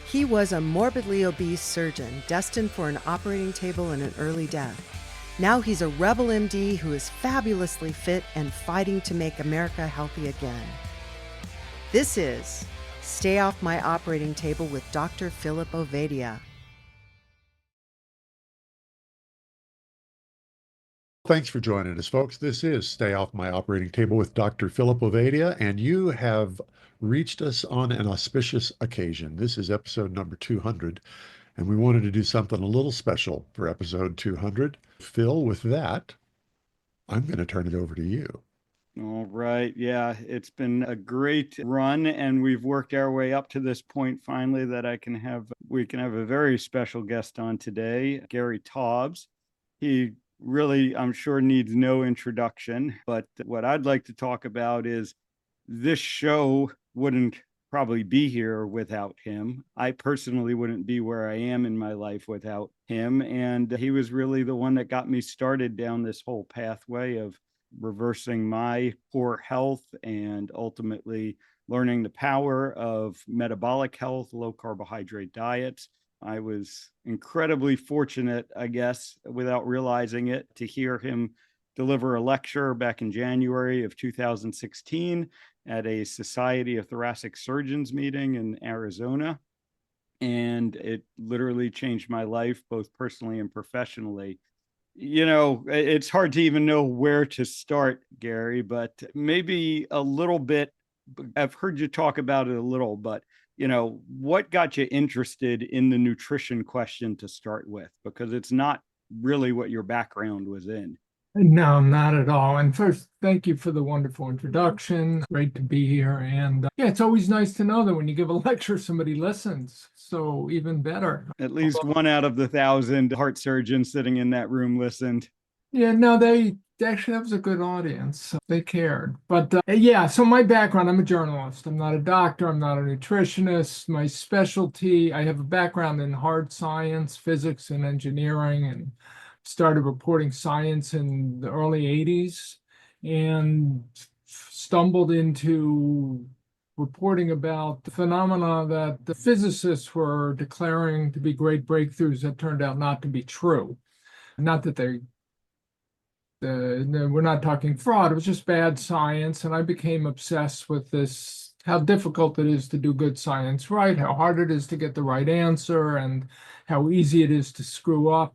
He was a morbidly obese surgeon destined for an operating table and an early death. Now he's a rebel MD who is fabulously fit and fighting to make America healthy again. This is Stay Off My Operating Table with Dr. Philip Ovadia. Thanks for joining us, folks. This is Stay Off My Operating Table with Dr. Philip Ovadia, and you have reached us on an auspicious occasion. This is episode number 200, and we wanted to do something a little special for episode 200. Phil, with that, I'm going to turn it over to you. All right. Yeah, it's been a great run, and we've worked our way up to this point finally that we can have a very special guest on today, Gary Taubes. He really, I'm sure, needs no introduction, but what I'd like to talk about is this show wouldn't probably be here without him. I personally wouldn't be where I am in my life without him, and he was really the one that got me started down this whole pathway of reversing my poor health and ultimately learning the power of metabolic health, low carbohydrate diets. I was incredibly fortunate, I guess, without realizing it, to hear him deliver a lecture back in January of 2016 at a Society of Thoracic Surgeons meeting in Arizona. And it literally changed my life, both personally and professionally. You know, it's hard to even know where to start, Gary, but maybe a little bit. I've heard you talk about it a little, but what got you interested in the nutrition question to start with? Because it's not really what your background was in. No, not at all. And first, thank you for the wonderful introduction. Great to be here. And yeah, it's always nice to know that when you give a lecture, somebody listens. So even better. At least one out of the 1,000 heart surgeons sitting in that room listened. Yeah, no, they actually, that was a good audience. So they cared. But yeah, so my background, I'm a journalist. I'm not a doctor. I'm not a nutritionist. My specialty, I have a background in hard science, physics, and engineering, and started reporting science in the early 80s and stumbled into reporting about the phenomena that the physicists were declaring to be great breakthroughs that turned out not to be true. Not that we're not talking fraud, it was just bad science. And I became obsessed with this, how difficult it is to do good science right, how hard it is to get the right answer, and how easy it is to screw up.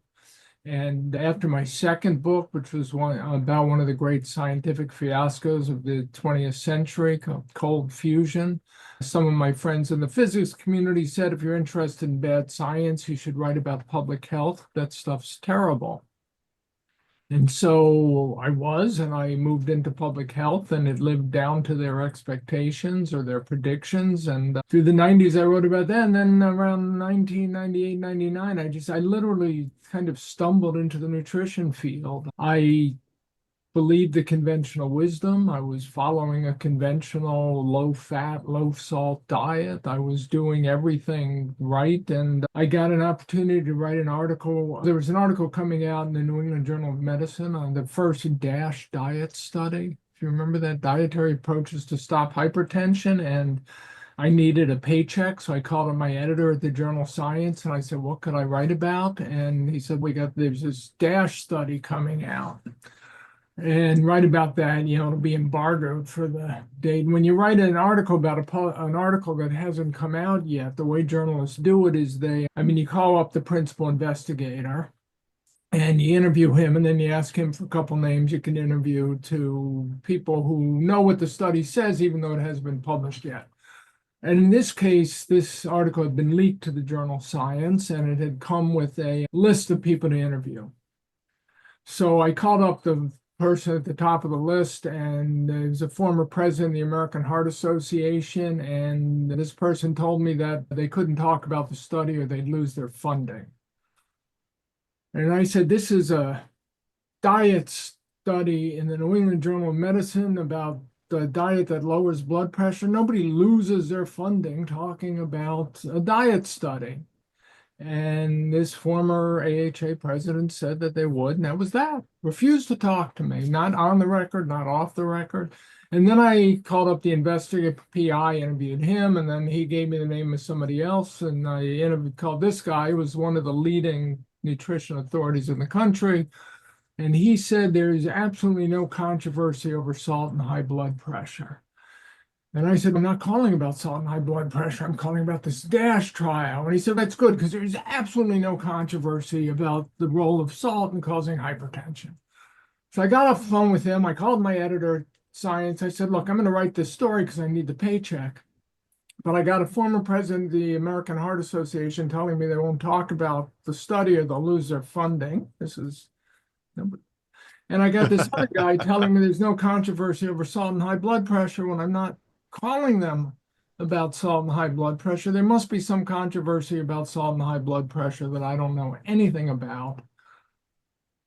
And after my second book, which was about one of the great scientific fiascos of the 20th century, called cold fusion, some of my friends in the physics community said, if you're interested in bad science, you should write about public health. That stuff's terrible. And so I and I moved into public health, and it lived down to their expectations or their predictions. And through the 90s, I wrote about that. And then around 1998, 99, I literally kind of stumbled into the nutrition field. I believed the conventional wisdom. I was following a conventional low-fat, low-salt diet. I was doing everything right, and I got an opportunity to write an article. There was an article coming out in the New England Journal of Medicine on the first DASH diet study. If you remember that, dietary approaches to stop hypertension, and I needed a paycheck, so I called up my editor at the journal Science, and I said, what could I write about? And he said, there's this DASH study coming out. And write about that, it'll be embargoed for the date. When you write an article about an article that hasn't come out yet, the way journalists do it is you call up the principal investigator and you interview him, and then you ask him for a couple names you can interview to people who know what the study says, even though it hasn't been published yet. And in this case, this article had been leaked to the journal Science, and it had come with a list of people to interview. So I called up the person at the top of the list, and he was a former president of the American Heart Association, and this person told me that they couldn't talk about the study or they'd lose their funding. And I said, this is a diet study in the New England Journal of Medicine about the diet that lowers blood pressure. Nobody loses their funding talking about a diet study. And this former AHA president said that they would, and that was that. Refused to talk to me, not on the record, not off the record. And then I called up the investigative PI, interviewed him, and then he gave me the name of somebody else. And I called this guy, who was one of the leading nutrition authorities in the country. And he said there is absolutely no controversy over salt and high blood pressure. And I said, I'm not calling about salt and high blood pressure. I'm calling about this DASH trial. And he said, that's good because there's absolutely no controversy about the role of salt in causing hypertension. So I got off the phone with him. I called my editor, Science. I said, look, I'm going to write this story because I need the paycheck. But I got a former president of the American Heart Association telling me they won't talk about the study or they'll lose their funding. And I got this other guy telling me there's no controversy over salt and high blood pressure when I'm not calling them about salt and high blood pressure. There must be some controversy about salt and high blood pressure that I don't know anything about.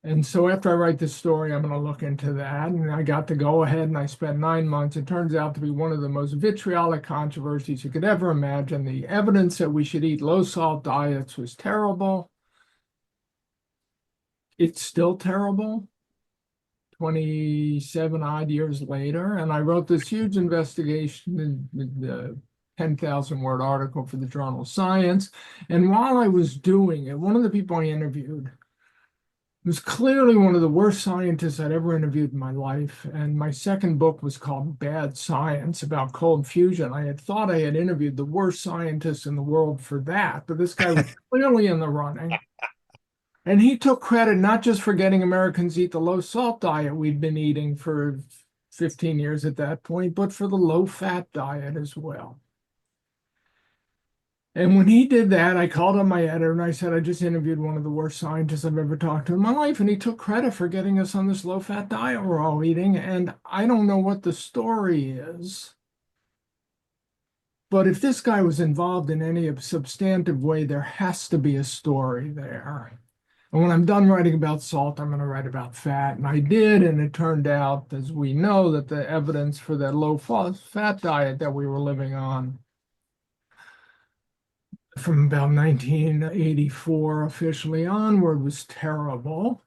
And so after I write this story, I'm going to look into that. And I got to go ahead and I spent 9 months. It turns out to be one of the most vitriolic controversies you could ever imagine. The evidence that we should eat low salt diets was terrible. It's still terrible. 27 odd years later, and I wrote this huge investigation, the 10,000 word article for the journal Science. And while I was doing it, one of the people I interviewed was clearly one of the worst scientists I'd ever interviewed in my life. And my second book was called Bad Science, about cold fusion. I had thought I had interviewed the worst scientist in the world for that, but this guy was clearly in the running. And he took credit not just for getting Americans eat the low salt diet we'd been eating for 15 years at that point, but for the low fat diet as well. And when he did that, I called on my editor and I said, I just interviewed one of the worst scientists I've ever talked to in my life. And he took credit for getting us on this low fat diet we're all eating. And I don't know what the story is, but if this guy was involved in any substantive way, there has to be a story there. And when I'm done writing about salt, I'm going to write about fat. And I did. And it turned out, as we know, that the evidence for that low fat diet that we were living on from about 1984 officially onward was terrible.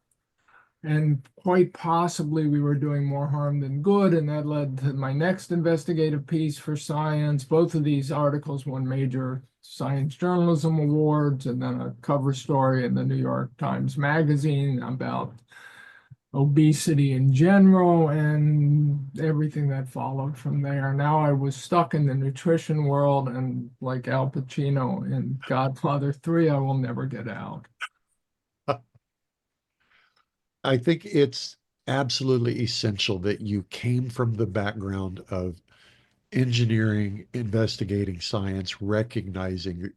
And quite possibly we were doing more harm than good. And that led to my next investigative piece for Science. Both of these articles won major science journalism awards, and then a cover story in the New York Times Magazine about obesity in general and everything that followed from there. Now I was stuck in the nutrition world, and like Al Pacino in Godfather 3, I will never get out. I think it's absolutely essential that you came from the background of engineering, investigating science, recognizing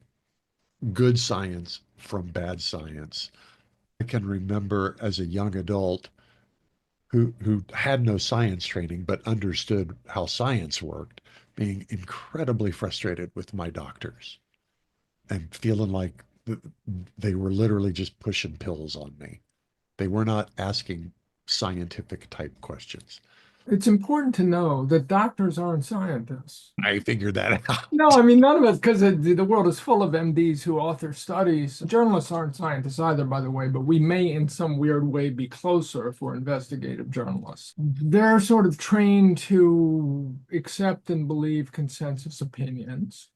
good science from bad science. I can remember as a young adult who had no science training but understood how science worked, being incredibly frustrated with my doctors and feeling like they were literally just pushing pills on me. They were not asking scientific type questions. It's important to know that doctors aren't scientists. I figured that out. No, I mean, none of us, because the world is full of MDs who author studies. Journalists aren't scientists either, by the way, but we may in some weird way be closer if we're investigative journalists. They're sort of trained to accept and believe consensus opinions.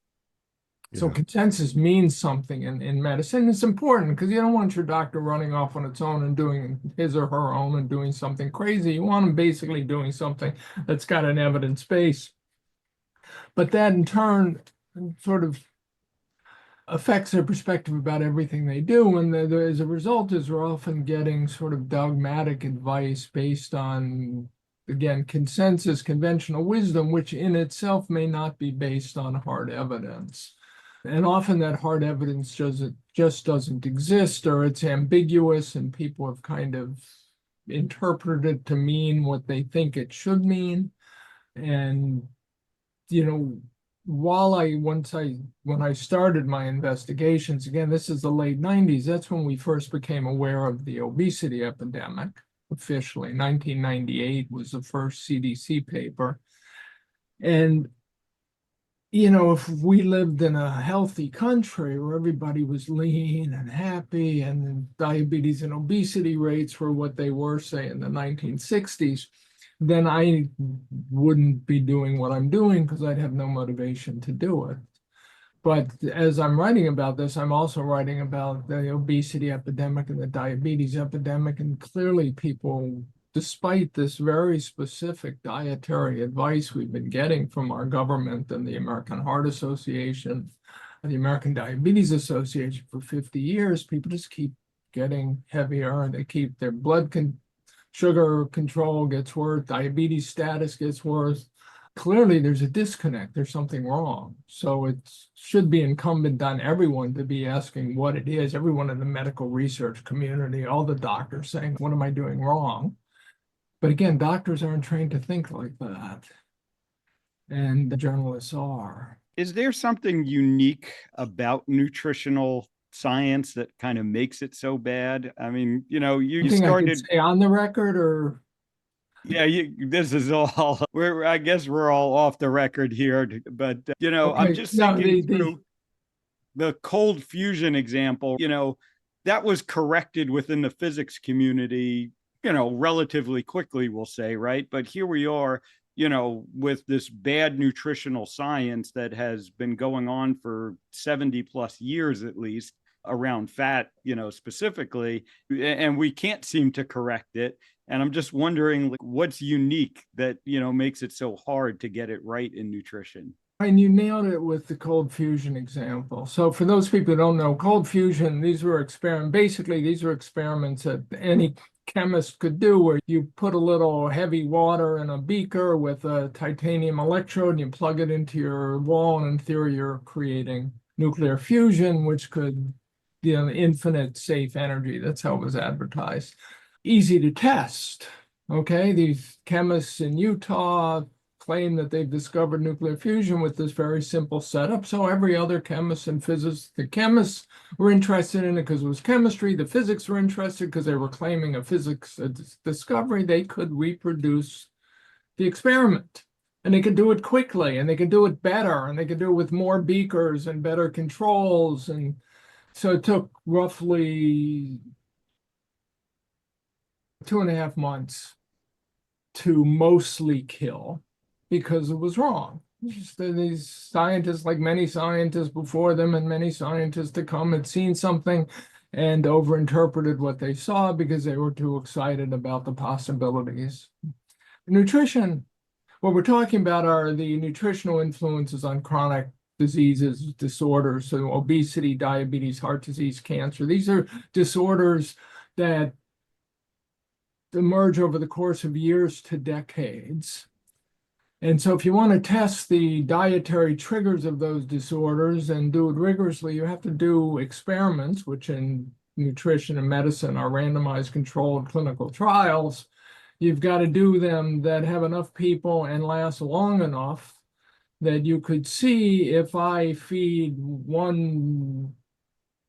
So consensus means something in medicine. It's important because you don't want your doctor running off on its own and doing his or her own and doing something crazy. You want them basically doing something that's got an evidence base. But that in turn sort of affects their perspective about everything they do. And as a result is we're often getting sort of dogmatic advice based on, again, consensus, conventional wisdom, which in itself may not be based on hard evidence. And often that hard evidence just doesn't exist, or it's ambiguous and people have kind of interpreted it to mean what they think it should mean. And, you know, when I started my investigations, again, this is the late 90s, that's when we first became aware of the obesity epidemic officially. 1998 was the first CDC paper. And if we lived in a healthy country where everybody was lean and happy and diabetes and obesity rates were what they were, say, in the 1960s, then I wouldn't be doing what I'm doing because I'd have no motivation to do it. But as I'm writing about this, I'm also writing about the obesity epidemic and the diabetes epidemic. And clearly people, despite this very specific dietary advice we've been getting from our government and the American Heart Association and the American Diabetes Association for 50 years, people just keep getting heavier and they keep their sugar control gets worse, diabetes status gets worse. Clearly there's a disconnect, there's something wrong. So it should be incumbent on everyone to be asking what it is, everyone in the medical research community, all the doctors saying, what am I doing wrong? But again, doctors aren't trained to think like that. And the journalists are. Is there something unique about nutritional science that kind of makes it so bad? I mean, you started I could say on the record or... Yeah, this is all, I guess we're all off the record here, but, okay. I'm just thinking through the cold fusion example, that was corrected within the physics community, relatively quickly, we'll say, right? But here we are, with this bad nutritional science that has been going on for 70 plus years, at least, around fat, specifically, and we can't seem to correct it. And I'm just wondering, what's unique that, makes it so hard to get it right in nutrition? And you nailed it with the cold fusion example. So for those people who don't know, cold fusion, these were experiments that any chemist could do, where you put a little heavy water in a beaker with a titanium electrode and you plug it into your wall, and in theory you're creating nuclear fusion, which could, infinite safe energy. That's how it was advertised. Easy to test. Okay, these chemists in Utah claim that they've discovered nuclear fusion with this very simple setup. So every other chemist and physicist, the chemists were interested in it because it was chemistry. The physics were interested because they were claiming a physics discovery. They could reproduce the experiment. And they could do it quickly, and they could do it better, and they could do it with more beakers and better controls. And so it took roughly 2.5 months to mostly kill because it was wrong. These scientists, like many scientists before them and many scientists to come, had seen something and overinterpreted what they saw because they were too excited about the possibilities. Nutrition, what we're talking about are the nutritional influences on chronic diseases, disorders, so obesity, diabetes, heart disease, cancer. These are disorders that emerge over the course of years to decades. And so if you want to test the dietary triggers of those disorders and do it rigorously, you have to do experiments, which in nutrition and medicine are randomized controlled clinical trials. You've got to do them that have enough people and last long enough that you could see, if I feed one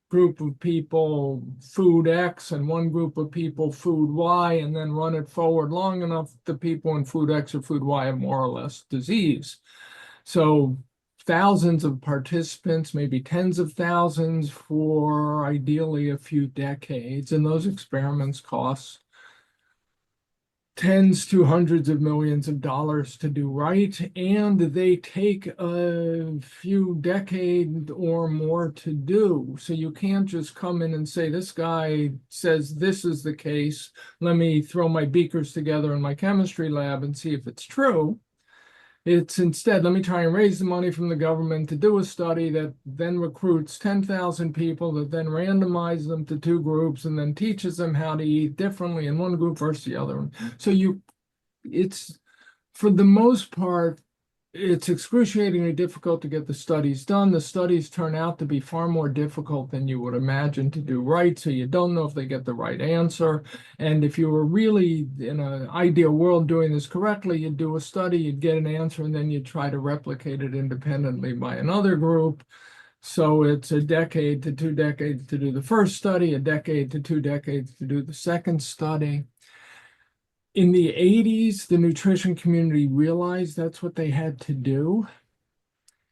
group of people food X and one group of people food Y, and then run it forward long enough, the people in food X or food Y have more or less disease. So thousands of participants, maybe tens of thousands for ideally a few decades. And those experiments cost tens to hundreds of millions of dollars to do right, and they take a few decades or more to do. So you can't just come in and say, this guy says this is the case, let me throw my beakers together in my chemistry lab and see if it's true. It's instead, let me try and raise the money from the government to do a study that then recruits 10,000 people, that then randomizes them to 2 groups and then teaches them how to eat differently in one group versus the other. So it's, for the most part, it's excruciatingly difficult to get the studies done. The studies turn out to be far more difficult than you would imagine to do right, so you don't know if they get the right answer. And if you were really in an ideal world doing this correctly, you'd do a study, you'd get an answer, and then you'd try to replicate it independently by another group. So it's a decade to 2 decades to do the first study, a decade to 2 decades to do the second study. In the 80s, the nutrition community realized that's what they had to do.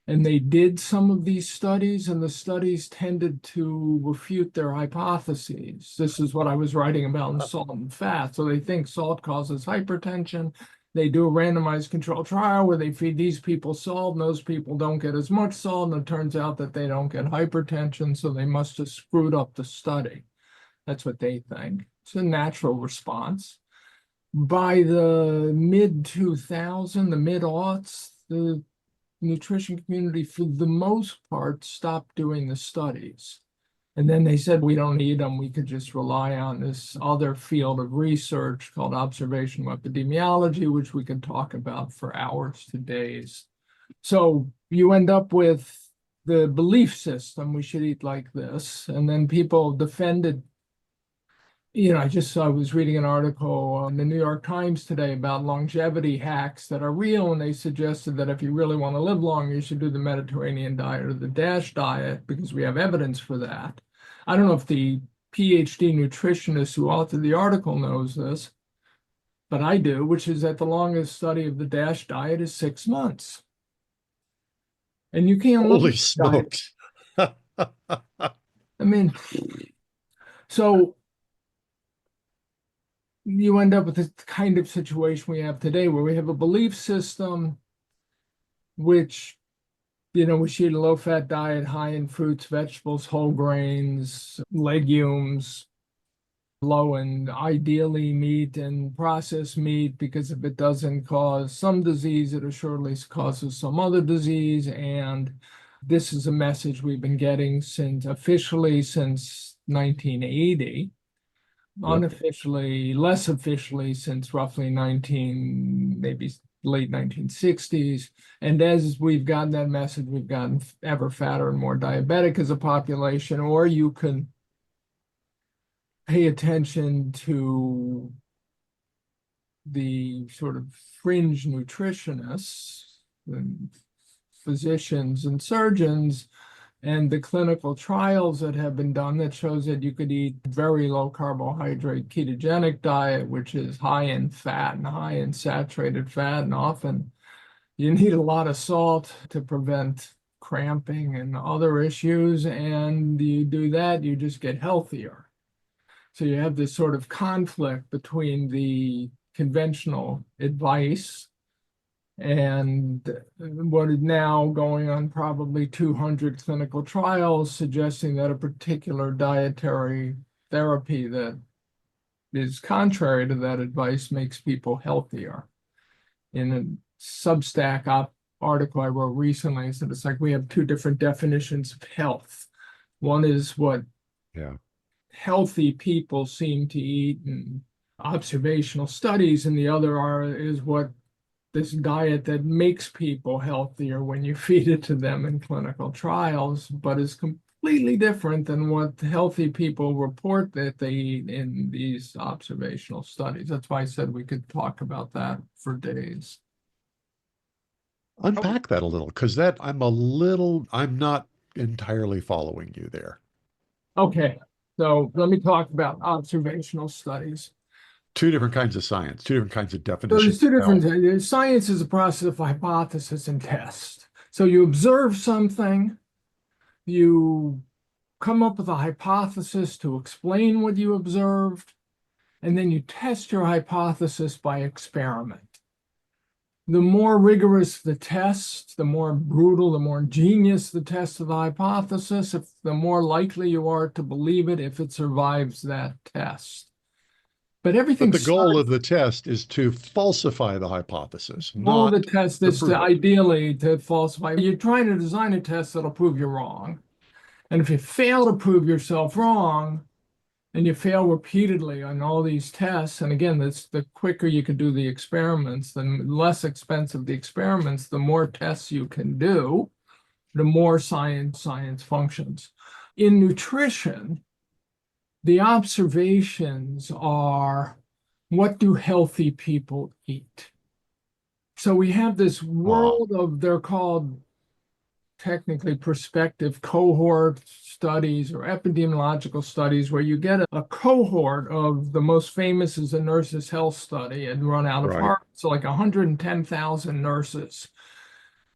And they did some of these studies, and the studies tended to refute their hypotheses. This is what I was writing about in Salt and Fat. So they think salt causes hypertension. They do a randomized control trial where they feed these people salt, and those people don't get as much salt, and it turns out that they don't get hypertension, so they must have screwed up the study. That's what they think. It's a natural response. By the mid-2000s, the mid-aughts, the nutrition community, for the most part, stopped doing the studies. And then they said, we don't need them. We could just rely on this other field of research called observational epidemiology, which we can talk about for hours to days. So you end up with the belief system, we should eat like this. And then people defended. I was reading an article in the New York Times today about longevity hacks that are real, and they suggested that if you really want to live long, you should do the Mediterranean diet or the DASH diet, because we have evidence for that. I don't know if the PhD nutritionist who authored the article knows this, but I do, which is that the longest study of the DASH diet is 6 months. And you can't look Holy at smokes. I mean, so you end up with the kind of situation we have today where we have a belief system which, we should eat a low-fat diet, high in fruits, vegetables, whole grains, legumes, low in ideally meat and processed meat, because if it doesn't cause some disease, it assuredly causes some other disease. And this is a message we've been getting officially since 1980. Unofficially, less officially since roughly maybe late 1960s. And as we've gotten that message, we've gotten ever fatter and more diabetic as a population. Or you can pay attention to the sort of fringe nutritionists and physicians and surgeons and the clinical trials that have been done that shows that you could eat very low carbohydrate ketogenic diet, which is high in fat and high in saturated fat. And often you need a lot of salt to prevent cramping and other issues. And you do that, you just get healthier. So you have this sort of conflict between the conventional advice and what is now going on probably 200 clinical trials suggesting that a particular dietary therapy that is contrary to that advice makes people healthier. In a Substack article I wrote recently, I said it's like we have two different definitions of health. One is what healthy people seem to eat in observational studies, and the other is what this diet that makes people healthier when you feed it to them in clinical trials, but is completely different than what healthy people report that they eat in these observational studies. That's why I said we could talk about that for days. Unpack that a little, because I'm not entirely following you there. Okay, so let me talk about observational studies. Two different kinds of science, two different kinds of So definitions. there's two different, science is a process of hypothesis and test. So you observe something, you come up with a hypothesis to explain what you observed, and then you test your hypothesis by experiment. The more rigorous the test, the more brutal, the more ingenious the test of the hypothesis, the more likely you are to believe it if it survives that test. But the goal of the test is to falsify the hypothesis. Well, the test is ideally to falsify. You're trying to design a test that'll prove you wrong. And if you fail to prove yourself wrong, and you fail repeatedly on all these tests, and again, the quicker you can do the experiments, the less expensive the experiments, the more tests you can do, the more science functions. In nutrition, the observations are, what do healthy people eat? So we have this world of, they're called technically prospective cohort studies or epidemiological studies, where you get a cohort of, the most famous is a nurses' health study and run out of Harvard. So like 110,000 nurses.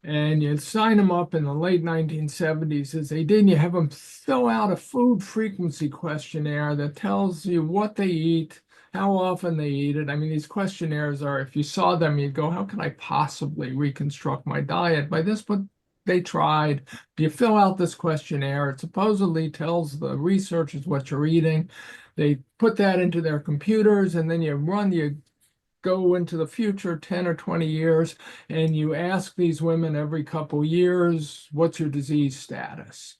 And you sign them up in the late 1970s, as they did, and you have them fill out a food frequency questionnaire that tells you what they eat, how often they eat it. I mean, these questionnaires are, if you saw them, you'd go, how can I possibly reconstruct my diet by this? But they tried. You fill out this questionnaire. It supposedly tells the researchers what you're eating. They put that into their computers, and then you go into the future 10 or 20 years, and you ask these women every couple years, what's your disease status?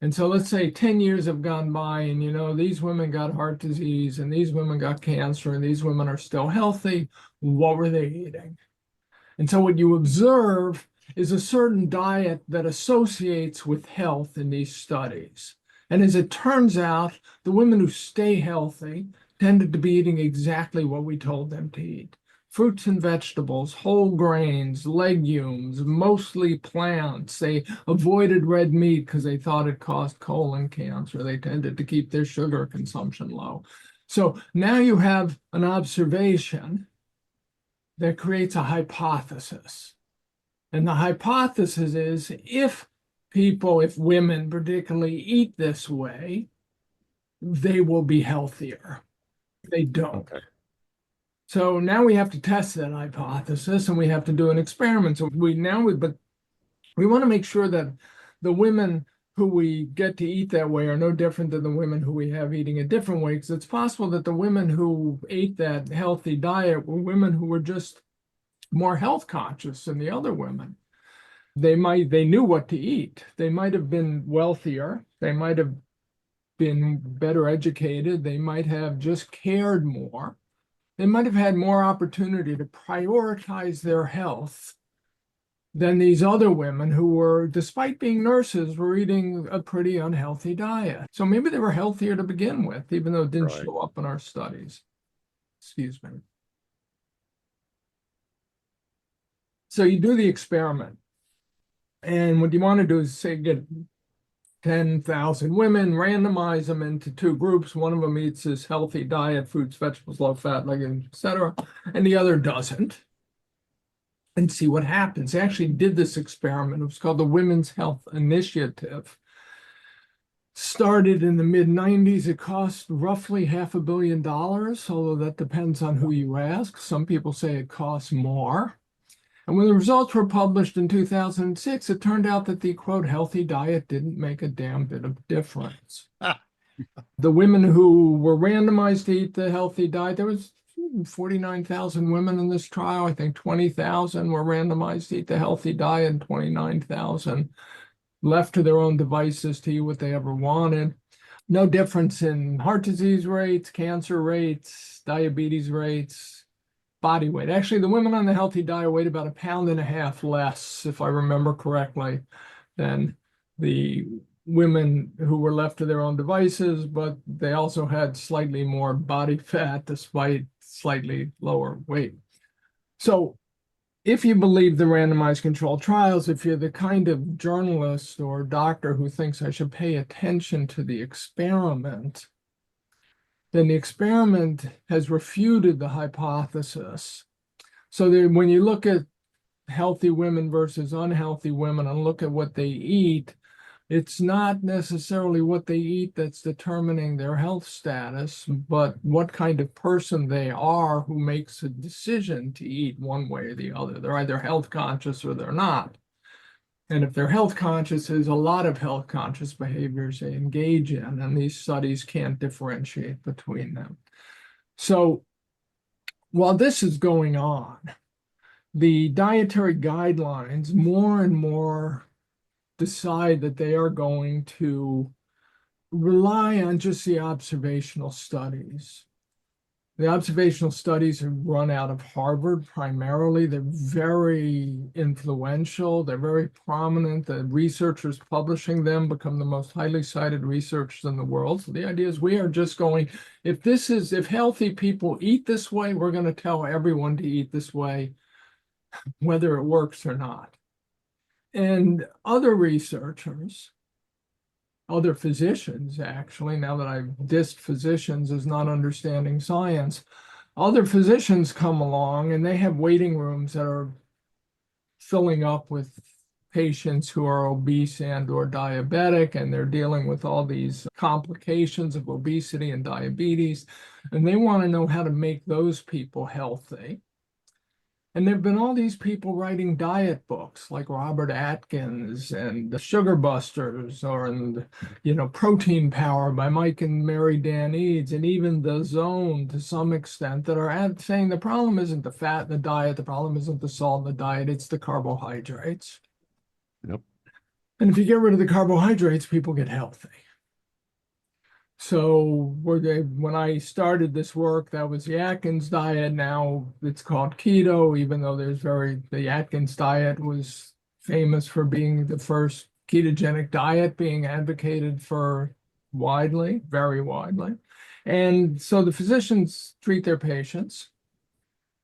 And so let's say 10 years have gone by, and these women got heart disease, and these women got cancer, and these women are still healthy. What were they eating? And so what you observe is a certain diet that associates with health in these studies. And as it turns out, the women who stay healthy tended to be eating exactly what we told them to eat. Fruits and vegetables, whole grains, legumes, mostly plants. They avoided red meat because they thought it caused colon cancer. They tended to keep their sugar consumption low. So now you have an observation that creates a hypothesis. And the hypothesis is if women particularly eat this way, they will be healthier. They don't. Okay. So now we have to test that hypothesis, and we have to do an experiment. But we want to make sure that the women who we get to eat that way are no different than the women who we have eating a different way, because it's possible that the women who ate that healthy diet were women who were just more health conscious than the other women. They knew what to eat. They might have been wealthier. They might have been better educated. They might have just cared more. They might have had more opportunity to prioritize their health than these other women who were, despite being nurses, were eating a pretty unhealthy diet. So maybe they were healthier to begin with, even though it didn't show up in our studies. Excuse me. So you do the experiment. And what you want to do is say, get 10,000 women, randomize them into two groups. One of them eats this healthy diet, fruits, vegetables, low fat, legumes, etc., and the other doesn't, and see what happens. They actually did this experiment. It was called the Women's Health Initiative. Started in the mid-90s. It cost roughly $500 million, although that depends on who you ask. Some people say it costs more. And when the results were published in 2006, it turned out that the, quote, healthy diet didn't make a damn bit of difference. The women who were randomized to eat the healthy diet, there was 49,000 women in this trial. I think 20,000 were randomized to eat the healthy diet, and 29,000 left to their own devices to eat what they ever wanted. No difference in heart disease rates, cancer rates, diabetes rates, body weight. Actually, the women on the healthy diet weighed about 1.5 pounds less, if I remember correctly, than the women who were left to their own devices, but they also had slightly more body fat despite slightly lower weight. So if you believe the randomized controlled trials, if you're the kind of journalist or doctor who thinks I should pay attention to the experiment, then the experiment has refuted the hypothesis. So that when you look at healthy women versus unhealthy women and look at what they eat, it's not necessarily what they eat that's determining their health status, but what kind of person they are who makes a decision to eat one way or the other. They're either health conscious or they're not. And if they're health conscious, there's a lot of health conscious behaviors they engage in, and these studies can't differentiate between them. So while this is going on, the dietary guidelines more and more decide that they are going to rely on just the observational studies. The observational studies are run out of Harvard primarily. They're very influential. They're very prominent. The researchers publishing them become the most highly cited researchers in the world. So the idea is we are just going, if healthy people eat this way, we're going to tell everyone to eat this way, whether it works or not. And other researchers, other physicians, actually, now that I've dissed physicians as not understanding science, other physicians come along and they have waiting rooms that are filling up with patients who are obese and or diabetic, and they're dealing with all these complications of obesity and diabetes, and they want to know how to make those people healthy. And there have been all these people writing diet books like Robert Atkins and the Sugar Busters or Protein Power by Mike and Mary Dan Eads, and even The Zone to some extent, that are saying the problem isn't the fat in the diet, the problem isn't the salt in the diet, it's the carbohydrates. Yep. And if you get rid of the carbohydrates, people get healthy. So when I started this work, that was the Atkins diet. Now it's called keto, even though the Atkins diet was famous for being the first ketogenic diet being advocated for widely, very widely. And so the physicians treat their patients,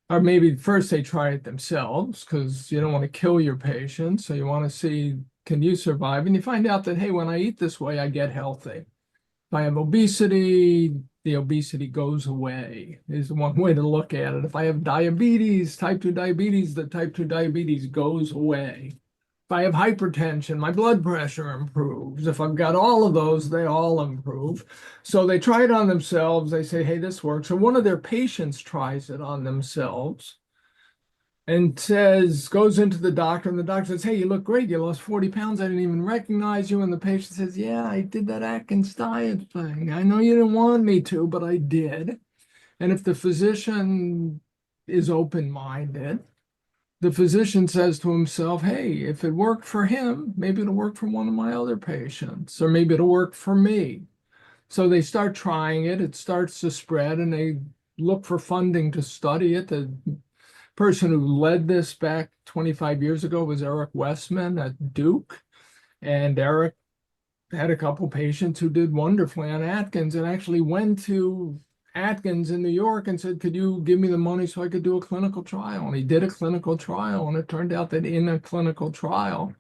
or maybe first they try it themselves because you don't want to kill your patient. So you want to see, can you survive? And you find out that, hey, when I eat this way, I get healthy. If I have obesity, the obesity goes away, is one way to look at it. If I have diabetes, type 2 diabetes, the type 2 diabetes goes away. If I have hypertension, my blood pressure improves. If I've got all of those, they all improve. So they try it on themselves. They say, hey, this works. So one of their patients tries it on themselves and goes into the doctor, and the doctor says, hey, you look great. You lost 40 pounds. I didn't even recognize you. And the patient says, yeah, I did that Atkins diet thing. I know you didn't want me to, but I did. And if the physician is open-minded, the physician says to himself, hey, if it worked for him, maybe it'll work for one of my other patients, or maybe it'll work for me. So they start trying it. It starts to spread, and they look for funding to study it. The person who led this back 25 years ago was Eric Westman at Duke. And Eric had a couple patients who did wonderfully on Atkins, and actually went to Atkins in New York and said, could you give me the money so I could do a clinical trial? And he did a clinical trial, and it turned out that in a clinical trial,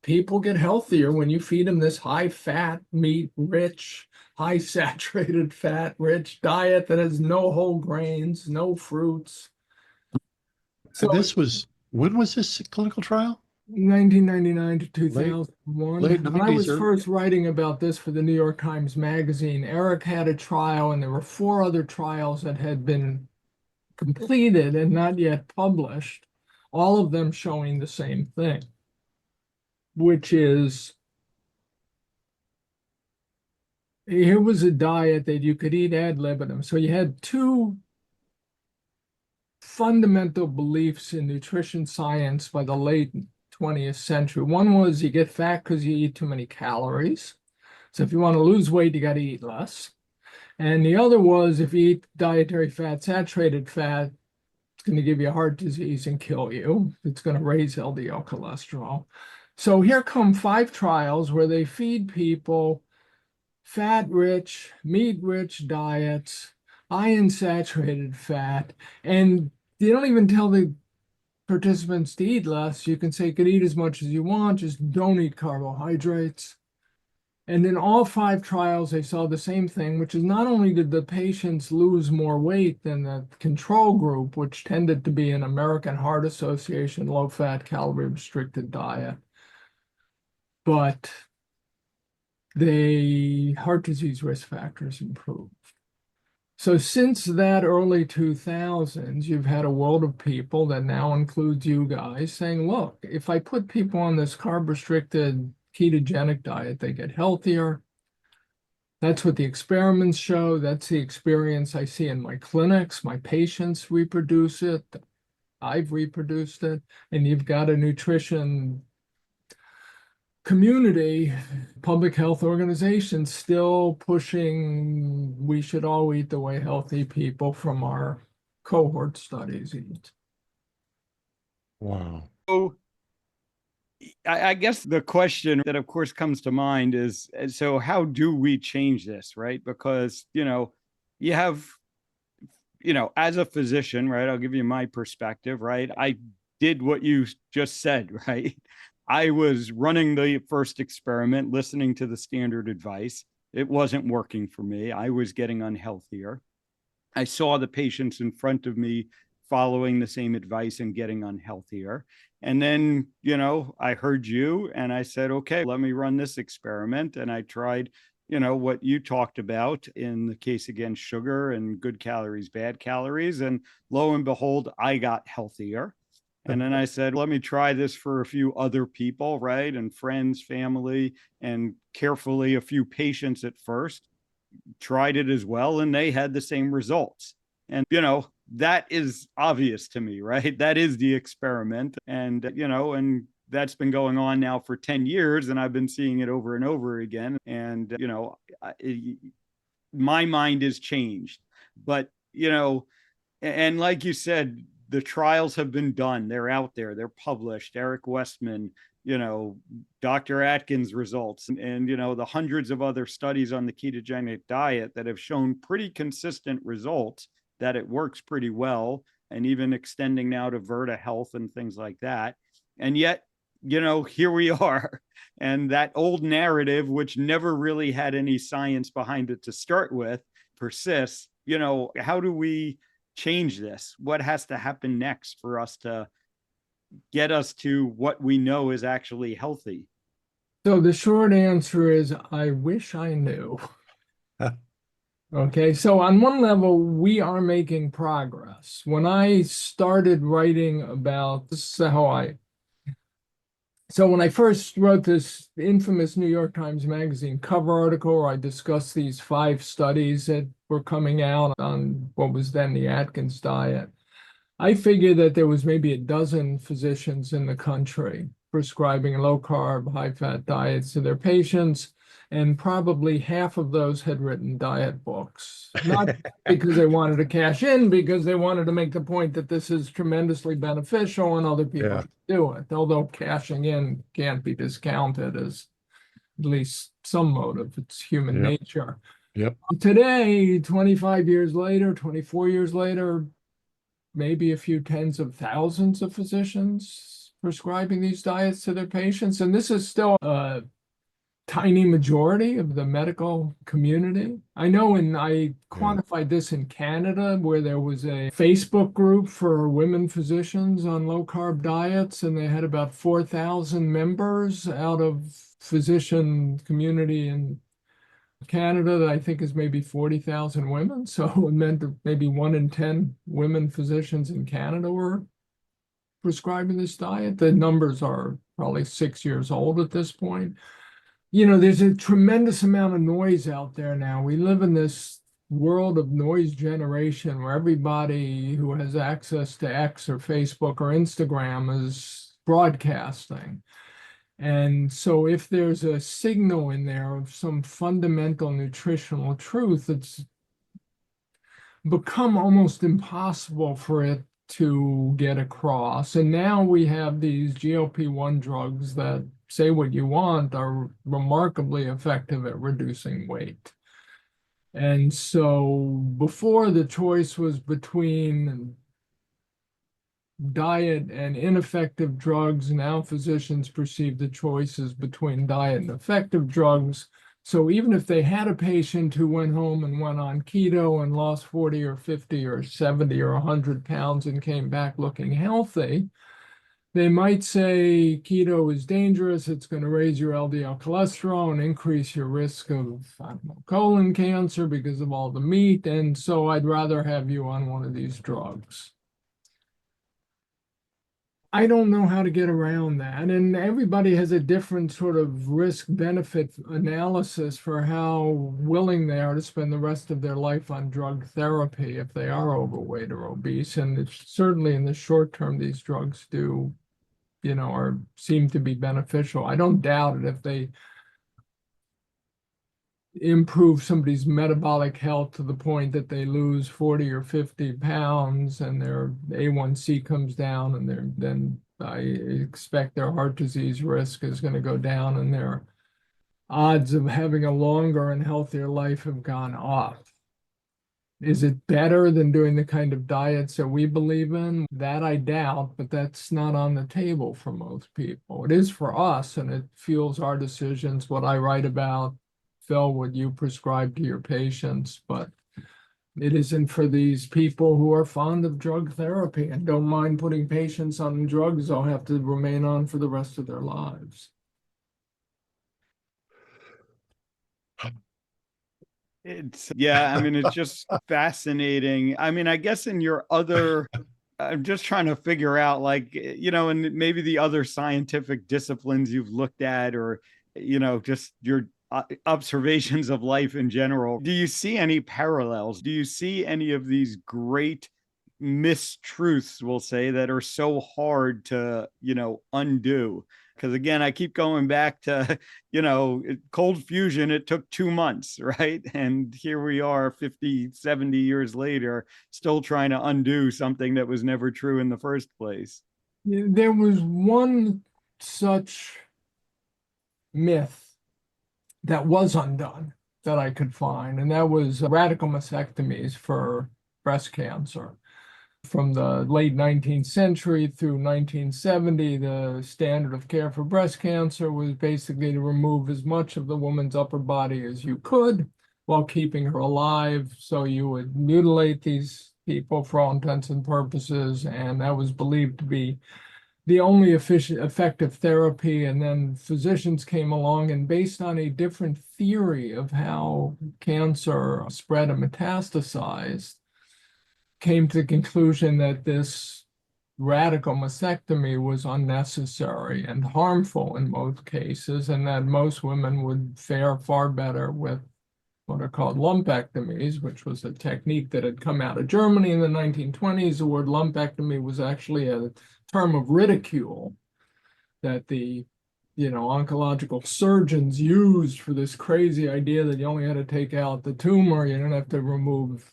people get healthier when you feed them this high-fat, meat-rich, high-saturated fat-rich diet that has no whole grains, no fruits. So when was this clinical trial? 1999 to 2001. Late When I 90s, was first writing about this for the New York Times Magazine, Eric had a trial, and there were 4 other trials that had been completed and not yet published, all of them showing the same thing, which is, here was a diet that you could eat ad libitum. So you had 2 fundamental beliefs in nutrition science by the late 20th century. One was you get fat because you eat too many calories. So if you want to lose weight, you got to eat less. And the other was if you eat dietary fat, saturated fat, it's going to give you heart disease and kill you. It's going to raise LDL cholesterol. So here come 5 trials where they feed people fat-rich, meat-rich diets, iron-saturated fat, and you don't even tell the participants to eat less. You can say you could eat as much as you want, just don't eat carbohydrates. And in all 5 trials, they saw the same thing, which is not only did the patients lose more weight than the control group, which tended to be an American Heart Association low-fat, calorie-restricted diet, but the heart disease risk factors improved. So since that early 2000s, you've had a world of people that now includes you guys saying, look, if I put people on this carb-restricted ketogenic diet, they get healthier. That's what the experiments show. That's the experience I see in my clinics. My patients reproduce it. I've reproduced it. And you've got a nutrition community, public health organizations still pushing we should all eat the way healthy people from our cohort studies eat. Wow. So I guess the question that of course comes to mind is, so how do we change this, right? Because, you have, as a physician, right, I'll give you my perspective, right? I did what you just said, right? I was running the first experiment, listening to the standard advice. It wasn't working for me. I was getting unhealthier. I saw the patients in front of me following the same advice and getting unhealthier. And then, I heard you and I said, okay, let me run this experiment. And I tried, what you talked about in the case against sugar and good calories, bad calories. And lo and behold, I got healthier. And then I said, let me try this for a few other people, right? And friends, family, and carefully a few patients at first tried it as well. And they had the same results. And, that is obvious to me, right? That is the experiment. And, and that's been going on now for 10 years. And I've been seeing it over and over again. And, my mind has changed. But, and like you said, the trials have been done. They're out there. They're published. Eric Westman, Dr. Atkins results, and the hundreds of other studies on the ketogenic diet that have shown pretty consistent results, that it works pretty well, and even extending now to Virta Health and things like that. And yet, here we are. And that old narrative, which never really had any science behind it to start with, persists. How do we change this? What has to happen next for us to get us to what we know is actually healthy? So the short answer is, I wish I knew. Okay, so on one level, we are making progress. When I started writing about this, when I first wrote this infamous New York Times Magazine cover article where I discussed these 5 studies that were coming out on what was then the Atkins diet, I figured that there was maybe a dozen physicians in the country prescribing low-carb, high-fat diets to their patients, and probably half of those had written diet books. Not because they wanted to cash in, because they wanted to make the point that this is tremendously beneficial and other people should do it, although cashing in can't be discounted as at least some motive. It's human nature. Yep. Today, 25 years later, 24 years later, maybe a few tens of thousands of physicians prescribing these diets to their patients. And this is still a tiny majority of the medical community. I know, and I quantified this in Canada, where there was a Facebook group for women physicians on low-carb diets, and they had about 4,000 members out of physician community in Canada that I think is maybe 40,000 women. So it meant that maybe 1 in 10 women physicians in Canada were prescribing this diet. The numbers are probably 6 years old at this point. There's a tremendous amount of noise out there now. We live in this world of noise generation where everybody who has access to X or Facebook or Instagram is broadcasting. And so if there's a signal in there of some fundamental nutritional truth, it's become almost impossible for it to get across. And now we have these GLP-1 drugs that, say what you want, are remarkably effective at reducing weight. And so before, the choice was between diet and ineffective drugs. Now physicians perceive the choices between diet and effective drugs. So even if they had a patient who went home and went on keto and lost 40 or 50 or 70 or 100 pounds and came back looking healthy, they might say keto is dangerous. It's going to raise your LDL cholesterol and increase your risk of, colon cancer because of all the meat. And so I'd rather have you on one of these drugs. I don't know how to get around that. And everybody has a different sort of risk-benefit analysis for how willing they are to spend the rest of their life on drug therapy if they are overweight or obese. And it's certainly in the short term, these drugs do, or seem to be beneficial. I don't doubt it if they improve somebody's metabolic health to the point that they lose 40 or 50 pounds and their A1C comes down, and then I expect their heart disease risk is going to go down and their odds of having a longer and healthier life have gone up. Is it better than doing the kind of diets that we believe in? That I doubt, but that's not on the table for most people. It is for us, and it fuels our decisions, what I write about, Phil, what you prescribe to your patients, but It isn't for these people who are fond of drug therapy and don't mind putting patients on drugs they'll have to remain on for the rest of their lives. Yeah, I mean, it's just fascinating. I mean, I guess in your other, I'm just trying to figure out, like, and maybe the other scientific disciplines you've looked at, or, just your observations of life in general. Do you see any parallels? Do you see any of these great mistruths, we'll say, that are so hard to, undo? Because again, I keep going back to, cold fusion, it took 2 months, right? And here we are 50, 70 years later, still trying to undo something that was never true in the first place. There was one such myth that was undone that I could find, and that was radical mastectomies for breast cancer. From the late 19th century through 1970, the standard of care for breast cancer was basically to remove as much of the woman's upper body as you could while keeping her alive. So you would mutilate these people for all intents and purposes, and that was believed to be the only effective therapy. And then physicians came along and, based on a different theory of how cancer spread and metastasized, came to the conclusion that this radical mastectomy was unnecessary and harmful in most cases, and that most women would fare far better with what are called lumpectomies, which was a technique that had come out of Germany in the 1920s. The word lumpectomy was actually a term of ridicule that the oncological surgeons used for this crazy idea that you only had to take out the tumor, you didn't have to remove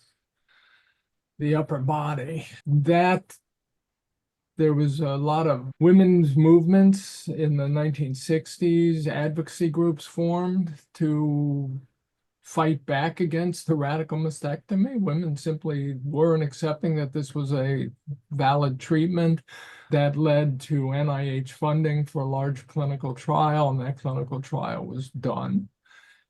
the upper body. That there was a lot of women's movements in the 1960s, advocacy groups formed to fight back against the radical mastectomy. Women simply weren't accepting that this was a valid treatment. That led to NIH funding for a large clinical trial, and that clinical trial was done.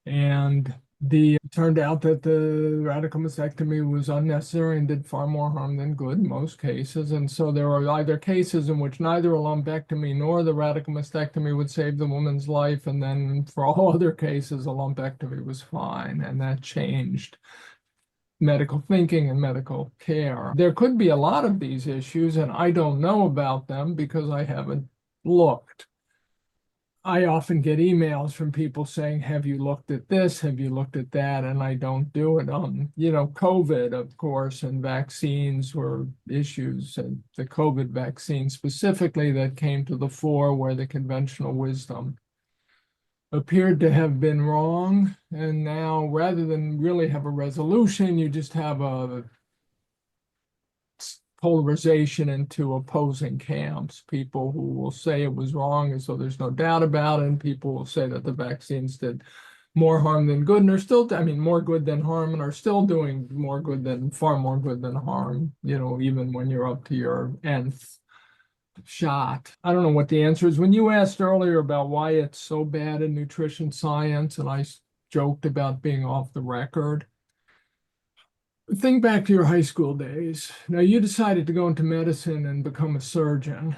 And it turned out that the radical mastectomy was unnecessary and did far more harm than good in most cases. And so there are either cases in which neither a lumpectomy nor the radical mastectomy would save the woman's life, and then for all other cases, a lumpectomy was fine. And that changed medical thinking and medical care. There could be a lot of these issues, and I don't know about them because I haven't looked. I often get emails from people saying, have you looked at this? Have you looked at that? And I don't do it. COVID, of course, and vaccines were issues, and the COVID vaccine specifically that came to the fore, where the conventional wisdom appeared to have been wrong. And now, rather than really have a resolution, you just have a polarization into opposing camps. People who will say it was wrong as though there's no doubt about it, and people will say that the vaccines did more harm than good, and are still, more good than harm, and are still doing far more good than harm, even when you're up to your nth shot. I don't know what the answer is. When you asked earlier about why it's so bad in nutrition science, and I joked about being off the record, think back to your high school days. Now, you decided to go into medicine and become a surgeon.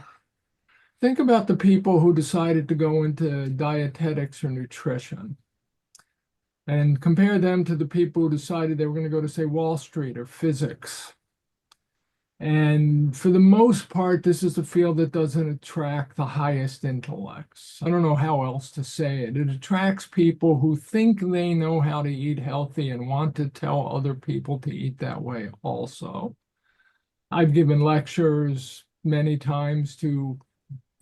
Think about the people who decided to go into dietetics or nutrition, and compare them to the people who decided they were going to go to, say, Wall Street or physics. And for the most part, this is a field that doesn't attract the highest intellects. I don't know how else to say it. It attracts people who think they know how to eat healthy and want to tell other people to eat that way also. I've given lectures many times to,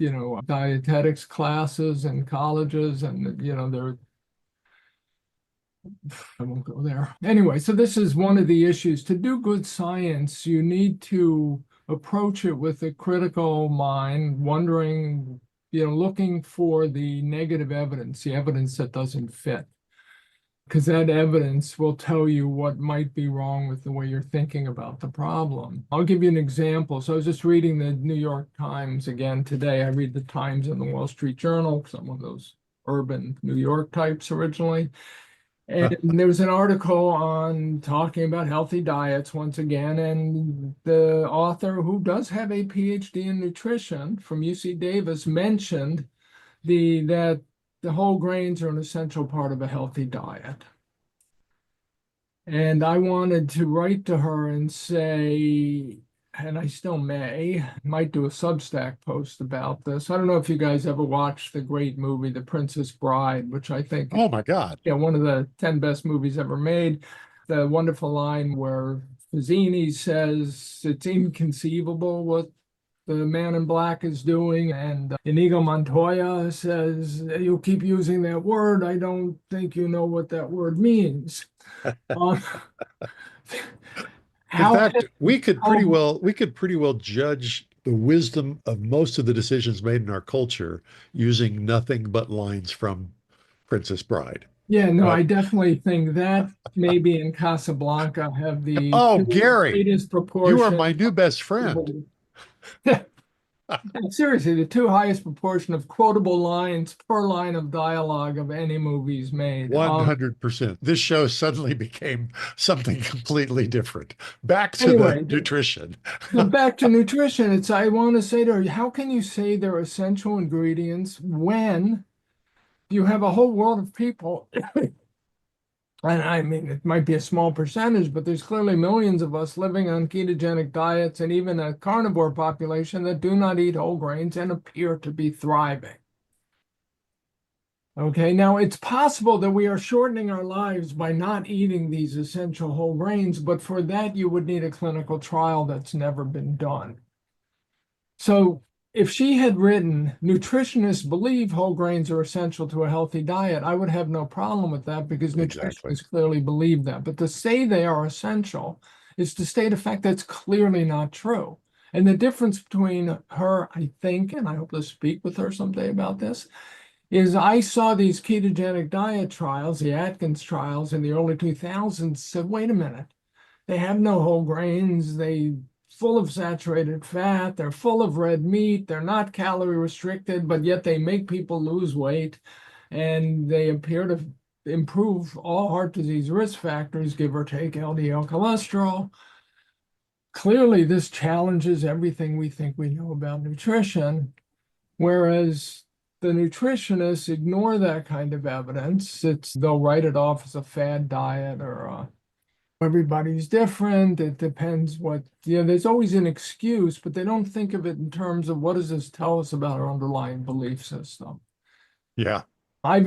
dietetics classes in colleges, and, I won't go there. Anyway, so this is one of the issues. To do good science, you need to approach it with a critical mind, wondering, looking for the negative evidence, the evidence that doesn't fit, because that evidence will tell you what might be wrong with the way you're thinking about the problem. I'll give you an example. So I was just reading the New York Times again today. I read the Times and the Wall Street Journal, some of those urban New York types originally. And there was an article on talking about healthy diets once again, and the author, who does have a PhD in nutrition from UC Davis, mentioned that the whole grains are an essential part of a healthy diet. And I wanted to write to her and say, and I still might do a Substack post about this. I don't know if you guys ever watched the great movie, The Princess Bride, which I think, Oh my God. yeah, one of the 10 best movies ever made. The wonderful line where Vizzini says it's inconceivable what the man in black is doing, and Inigo Montoya says, "You keep using that word. I don't think you know what that word means." Um, In fact, we could pretty well judge the wisdom of most of the decisions made in our culture using nothing but lines from Princess Bride. Yeah, no, But I definitely think that maybe in Casablanca have the oh, two Gary, greatest you are proportion. my new best friend. Seriously, the two highest proportion of quotable lines per line of dialogue of any movies made. 100%. This show suddenly became something completely different. Back to the Anyway, nutrition. so back to nutrition. I want to say to her, how can you say they're essential ingredients when you have a whole world of people? And I mean, it might be a small percentage, but there's clearly millions of us living on ketogenic diets and even a carnivore population that do not eat whole grains and appear to be thriving. Okay, now it's possible that we are shortening our lives by not eating these essential whole grains, but for that you would need a clinical trial that's never been done. So if she had written, nutritionists believe whole grains are essential to a healthy diet, I would have no problem with that because Exactly. nutritionists clearly believe that. But to say they are essential is to state a fact that's clearly not true. And the difference between her, I think, and I hope to speak with her someday about this, is I saw these ketogenic diet trials, the Atkins trials in the early 2000s, said, wait a minute, they have no whole grains, they full of saturated fat, they're full of red meat, they're not calorie restricted, but yet they make people lose weight, and they appear to improve all heart disease risk factors, give or take LDL cholesterol. Clearly, this challenges everything we think we know about nutrition, whereas the nutritionists ignore that kind of evidence. They'll write it off as a fad diet or everybody's different. It depends there's always an excuse, but they don't think of it in terms of what does this tell us about our underlying belief system. Yeah. I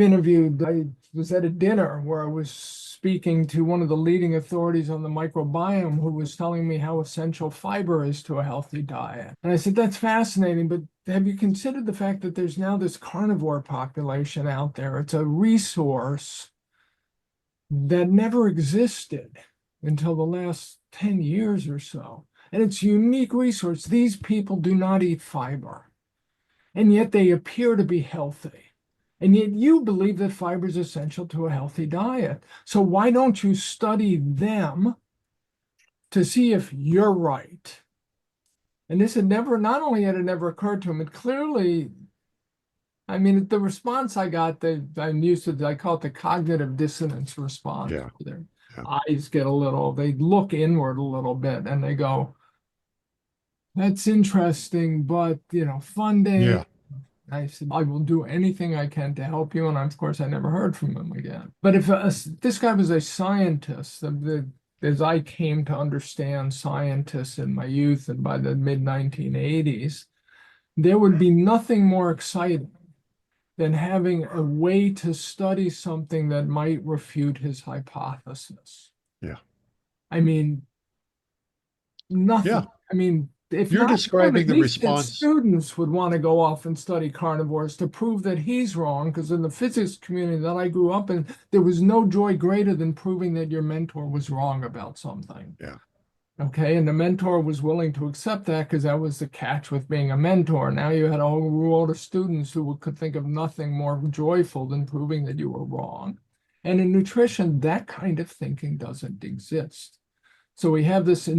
was at a dinner where I was speaking to one of the leading authorities on the microbiome who was telling me how essential fiber is to a healthy diet. And I said, that's fascinating, but have you considered the fact that there's now this carnivore population out there? It's a resource that never existed until the last 10 years or so. And it's a unique resource. These people do not eat fiber, and yet they appear to be healthy. And yet you believe that fiber is essential to a healthy diet. So why don't you study them to see if you're right? And this not only had it never occurred to him, it clearly, I mean, the response I got, I call it the cognitive dissonance response. Yeah. Their Yeah. eyes they look inward a little bit and they go, that's interesting, but, funding. Yeah. I said, I will do anything I can to help you. And of course, I never heard from him again. But if this guy was a scientist, as I came to understand scientists in my youth and by the mid-1980s, there would be nothing more exciting than having a way to study something that might refute his hypothesis. Yeah. I mean, nothing. Yeah. I mean, if You're not describing him, the at least his response. students would want to go off and study carnivores to prove that he's wrong, because in the physics community that I grew up in, there was no joy greater than proving that your mentor was wrong about something. Yeah. Okay, and the mentor was willing to accept that because that was the catch with being a mentor. Now you had a whole world of students who could think of nothing more joyful than proving that you were wrong. And in nutrition, that kind of thinking doesn't exist. So we have this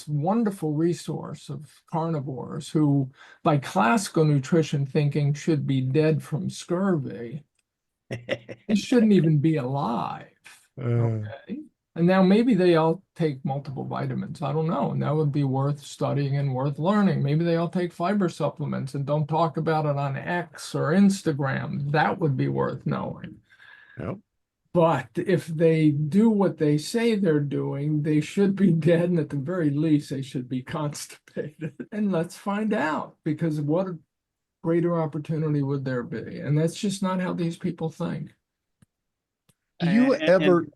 wonderful resource of carnivores who, by classical nutrition thinking, should be dead from scurvy. They shouldn't even be alive. Okay. And now maybe they all take multiple vitamins. I don't know. And that would be worth studying and worth learning. Maybe they all take fiber supplements and don't talk about it on X or Instagram. That would be worth knowing. Yep. But if they do what they say they're doing, they should be dead. And at the very least, they should be constipated. And let's find out, because what a greater opportunity would there be? And that's just not how these people think. Do you ever?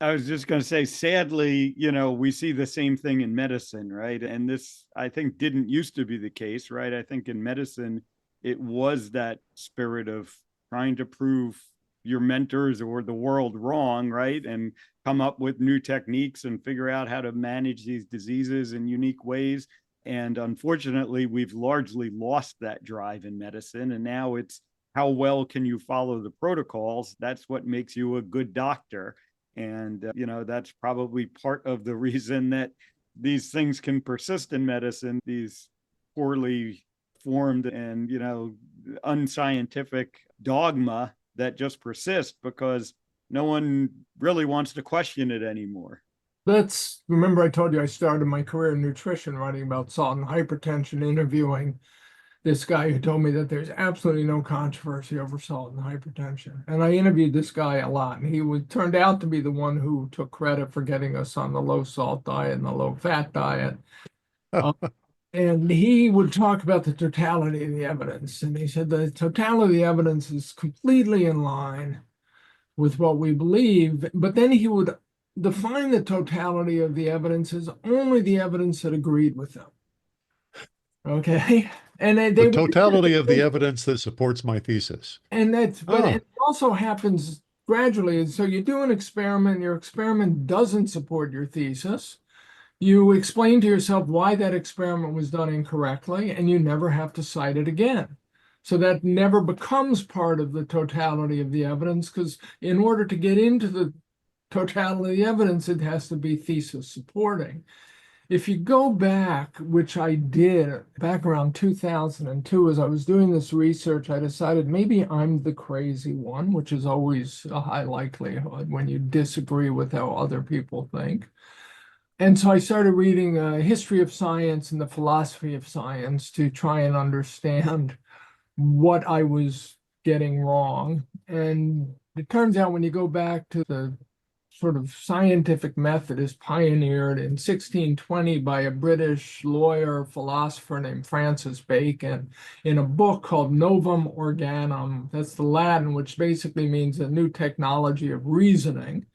I was just going to say, sadly, we see the same thing in medicine, right? And this, I think, didn't used to be the case, right? I think in medicine, it was that spirit of trying to prove your mentors or the world wrong, right? And come up with new techniques and figure out how to manage these diseases in unique ways. And unfortunately, we've largely lost that drive in medicine. And now it's how well can you follow the protocols? That's what makes you a good doctor. And, that's probably part of the reason that these things can persist in medicine, these poorly formed and, unscientific dogma that just persist because no one really wants to question it anymore. Remember I told you I started my career in nutrition, writing about salt and hypertension, interviewing this guy who told me that there's absolutely no controversy over salt and hypertension. And I interviewed this guy a lot, and he turned out to be the one who took credit for getting us on the low salt diet and the low fat diet. And he would talk about the totality of the evidence. And he said the totality of the evidence is completely in line with what we believe. But then he would define the totality of the evidence as only the evidence that agreed with them. Okay. And the totality of the evidence that supports my thesis. And but it also happens gradually. And so you do an experiment, your experiment doesn't support your thesis. You explain to yourself why that experiment was done incorrectly, and you never have to cite it again. So that never becomes part of the totality of the evidence, because in order to get into the totality of the evidence, it has to be thesis supporting. If you go back, which I did back around 2002, as I was doing this research, I decided maybe I'm the crazy one, which is always a high likelihood when you disagree with how other people think. And so I started reading a history of science and the philosophy of science to try and understand what I was getting wrong. And it turns out when you go back to the sort of scientific method is pioneered in 1620 by a British lawyer, philosopher named Francis Bacon in a book called Novum Organum. That's the Latin, which basically means a new technology of reasoning.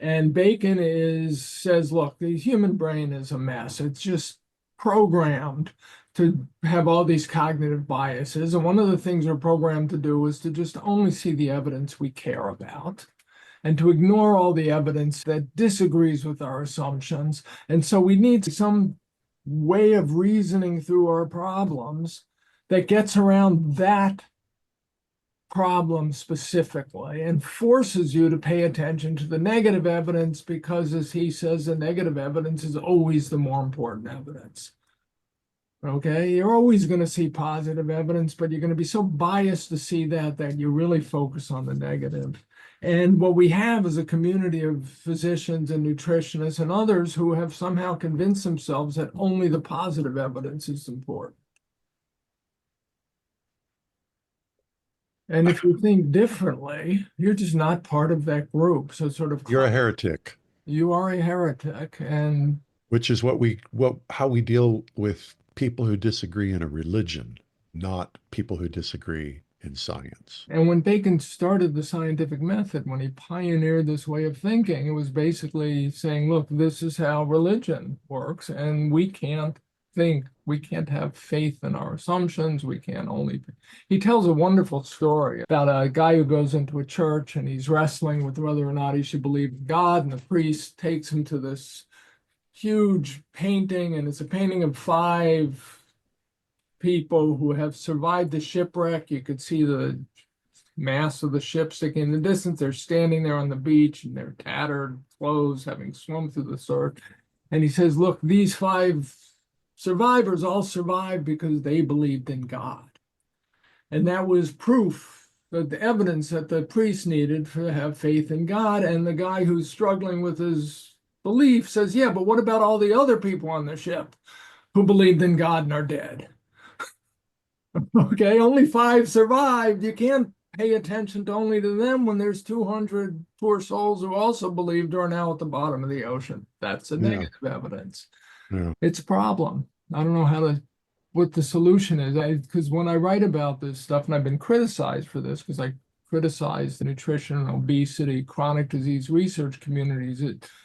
And Bacon says, look, the human brain is a mess. It's just programmed to have all these cognitive biases. And one of the things we're programmed to do is to just only see the evidence we care about and to ignore all the evidence that disagrees with our assumptions. And so we need some way of reasoning through our problems that gets around that problem specifically and forces you to pay attention to the negative evidence because, as he says, the negative evidence is always the more important evidence. Okay, you're always going to see positive evidence, but you're going to be so biased to see that you really focus on the negative. And what we have is a community of physicians and nutritionists and others who have somehow convinced themselves that only the positive evidence is important. And if you think differently, you're just not part of that group. So sort of you're a heretic. You are a heretic, and which is how we deal with people who disagree in a religion, not people who disagree in science. And when Bacon started the scientific method, when he pioneered this way of thinking, it was basically saying, look, this is how religion works, and we can't have faith in our assumptions. He tells a wonderful story about a guy who goes into a church and he's wrestling with whether or not he should believe in God, and the priest takes him to this huge painting, and it's a painting of 5 people who have survived the shipwreck. You could see the mast of the ship sticking in the distance. They're standing there on the beach in their tattered clothes, having swum through the surf. And he says, look, these 5 survivors all survived because they believed in God. And that was proof the evidence that the priest needed to have faith in God. And the guy who's struggling with his belief says, yeah, but what about all the other people on the ship who believed in God and are dead? Okay, only 5 survived. You can't pay attention to only to them when there's 200 poor souls who also believed are now at the bottom of the ocean. That's a negative evidence. Yeah. It's a problem. I don't know what the solution is. Because when I write about this stuff, and I've been criticized for this, because I criticize the nutrition, obesity, chronic disease research communities,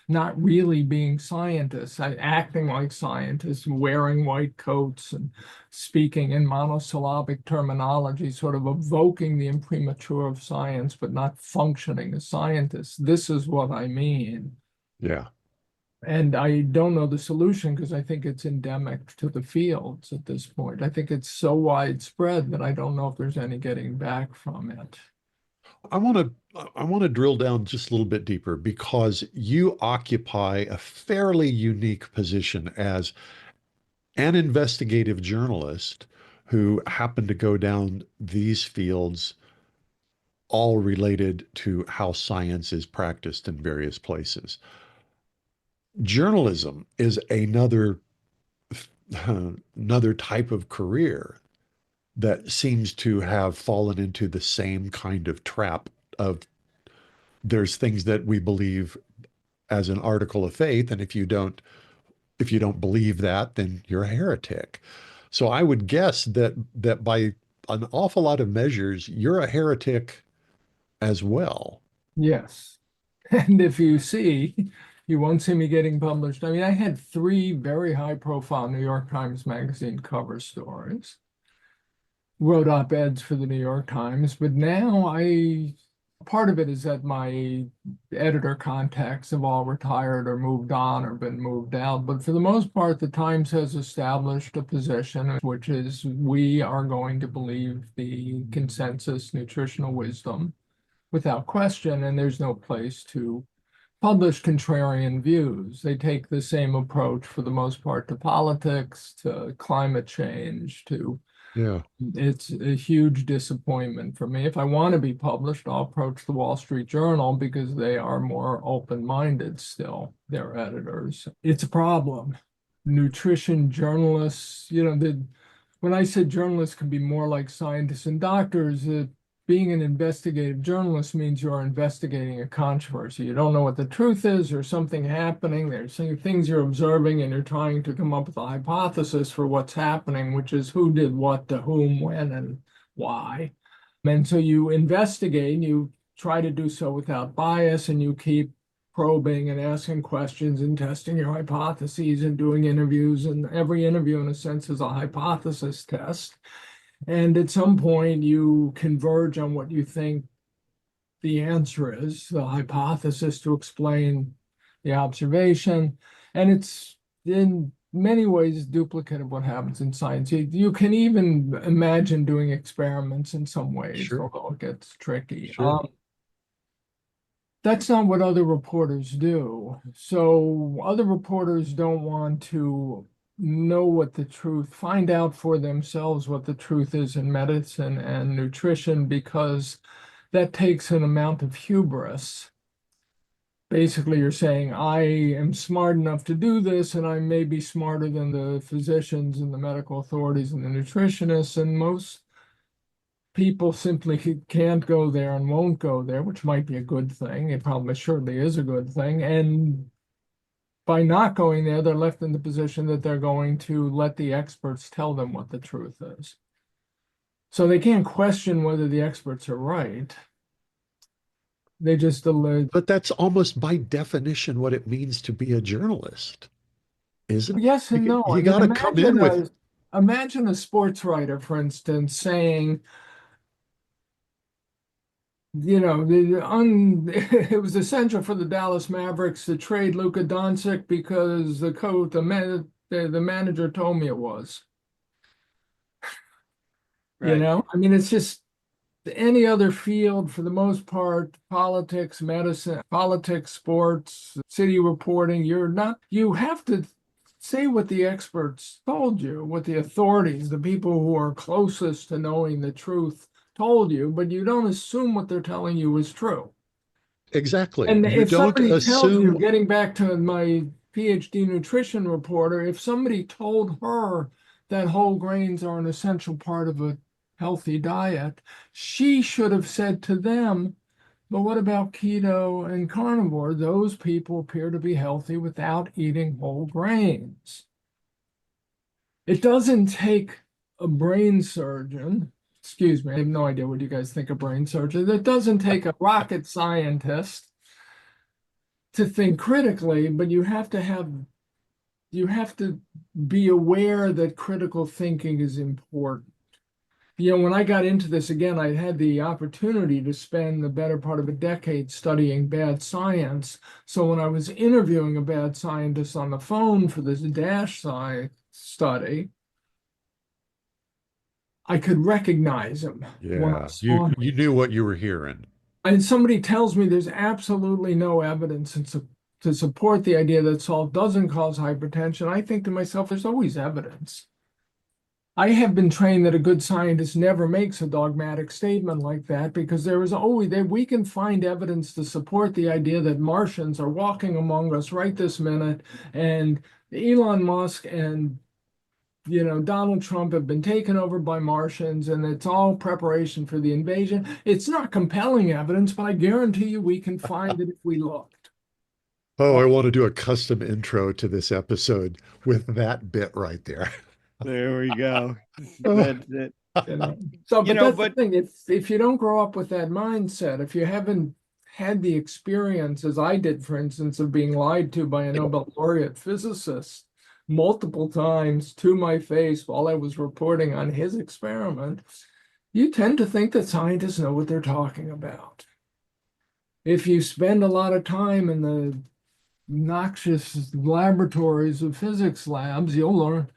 not really being scientists, acting like scientists, wearing white coats and speaking in monosyllabic terminology, sort of evoking the imprimatur of science, but not functioning as scientists. This is what I mean. Yeah. And I don't know the solution because I think it's endemic to the fields at this point. I think it's so widespread that I don't know if there's any getting back from it. I want to drill down just a little bit deeper because you occupy a fairly unique position as an investigative journalist who happened to go down these fields, all related to how science is practiced in various places. Journalism is another type of career that seems to have fallen into the same kind of trap of there's things that we believe as an article of faith, and if you don't believe that, then you're a heretic. So I would guess that by an awful lot of measures, you're a heretic as well. Yes. And if you see, you won't see me getting published. I mean, I had 3 very high-profile New York Times Magazine cover stories, wrote op-eds for the New York Times, but now part of it is that my editor contacts have all retired or moved on or been moved out. But for the most part, the Times has established a position, which is we are going to believe the consensus nutritional wisdom without question, and there's no place to publish contrarian views. They take the same approach for the most part to politics, to climate change, to Yeah. It's a huge disappointment for me. If I want to be published, I'll approach the Wall Street Journal because they are more open-minded still, their editors. It's a problem. Nutrition journalists, when I said journalists can be more like scientists and doctors, being an investigative journalist means you're investigating a controversy. You don't know what the truth is, or something happening. There's things you're observing, and you're trying to come up with a hypothesis for what's happening, which is who did what to whom, when, and why. And so you investigate, and you try to do so without bias, and you keep probing and asking questions and testing your hypotheses and doing interviews. And every interview, in a sense, is a hypothesis test. And at some point, you converge on what you think the answer is, the hypothesis to explain the observation. And it's in many ways duplicate of what happens in science. You can even imagine doing experiments in some ways, Sure. although it gets tricky. Sure. That's not what other reporters do. So other reporters don't want to know what the truth, find out for themselves what the truth is in medicine and nutrition, because that takes an amount of hubris. Basically, you're saying, I am smart enough to do this, and I may be smarter than the physicians and the medical authorities and the nutritionists, and most people simply can't go there and won't go there, which might be a good thing. It probably surely is a good thing. And by not going there, they're left in the position that they're going to let the experts tell them what the truth is. So they can't question whether the experts are right. They just alert. But that's almost by definition what it means to be a journalist, isn't it? Yes and no. You got to come in with. Imagine a sports writer, for instance, saying, it was essential for the Dallas Mavericks to trade Luka Doncic because the manager told me it was. Right. I mean, it's just any other field, for the most part, politics, medicine, politics, sports, city reporting, you have to say what the experts told you, what the authorities, the people who are closest to knowing the truth, told you, but you don't assume what they're telling you is true. Exactly. And You if don't somebody tells you, assume. getting back to my PhD nutrition reporter, if somebody told her that whole grains are an essential part of a healthy diet, she should have said to them, but what about keto and carnivore? Those people appear to be healthy without eating whole grains. It doesn't take a brain surgeon, excuse me, I have no idea what you guys think of brain surgeons. It doesn't take a rocket scientist to think critically, but you have to be aware that critical thinking is important. When I got into this again, I had the opportunity to spend the better part of a decade studying bad science. So when I was interviewing a bad scientist on the phone for this DASH study, I could recognize him when I Yeah, saw him. you knew what you were hearing. And somebody tells me there's absolutely no evidence to support the idea that salt doesn't cause hypertension. I think to myself, there's always evidence. I have been trained that a good scientist never makes a dogmatic statement like that, because there is always we can find evidence to support the idea that Martians are walking among us right this minute, and Elon Musk and Donald Trump have been taken over by Martians, and it's all preparation for the invasion. It's not compelling evidence, but I guarantee you we can find it if we looked. Oh, I want to do a custom intro to this episode with that bit right there. There we go. Oh. That So, You but know, that's but- the thing. If you don't grow up with that mindset, if you haven't had the experience, as I did, for instance, of being lied to by a Nobel laureate physicist multiple times to my face while I was reporting on his experiment, you tend to think that scientists know what they're talking about. If you spend a lot of time in the noxious laboratories of physics labs, you'll learn.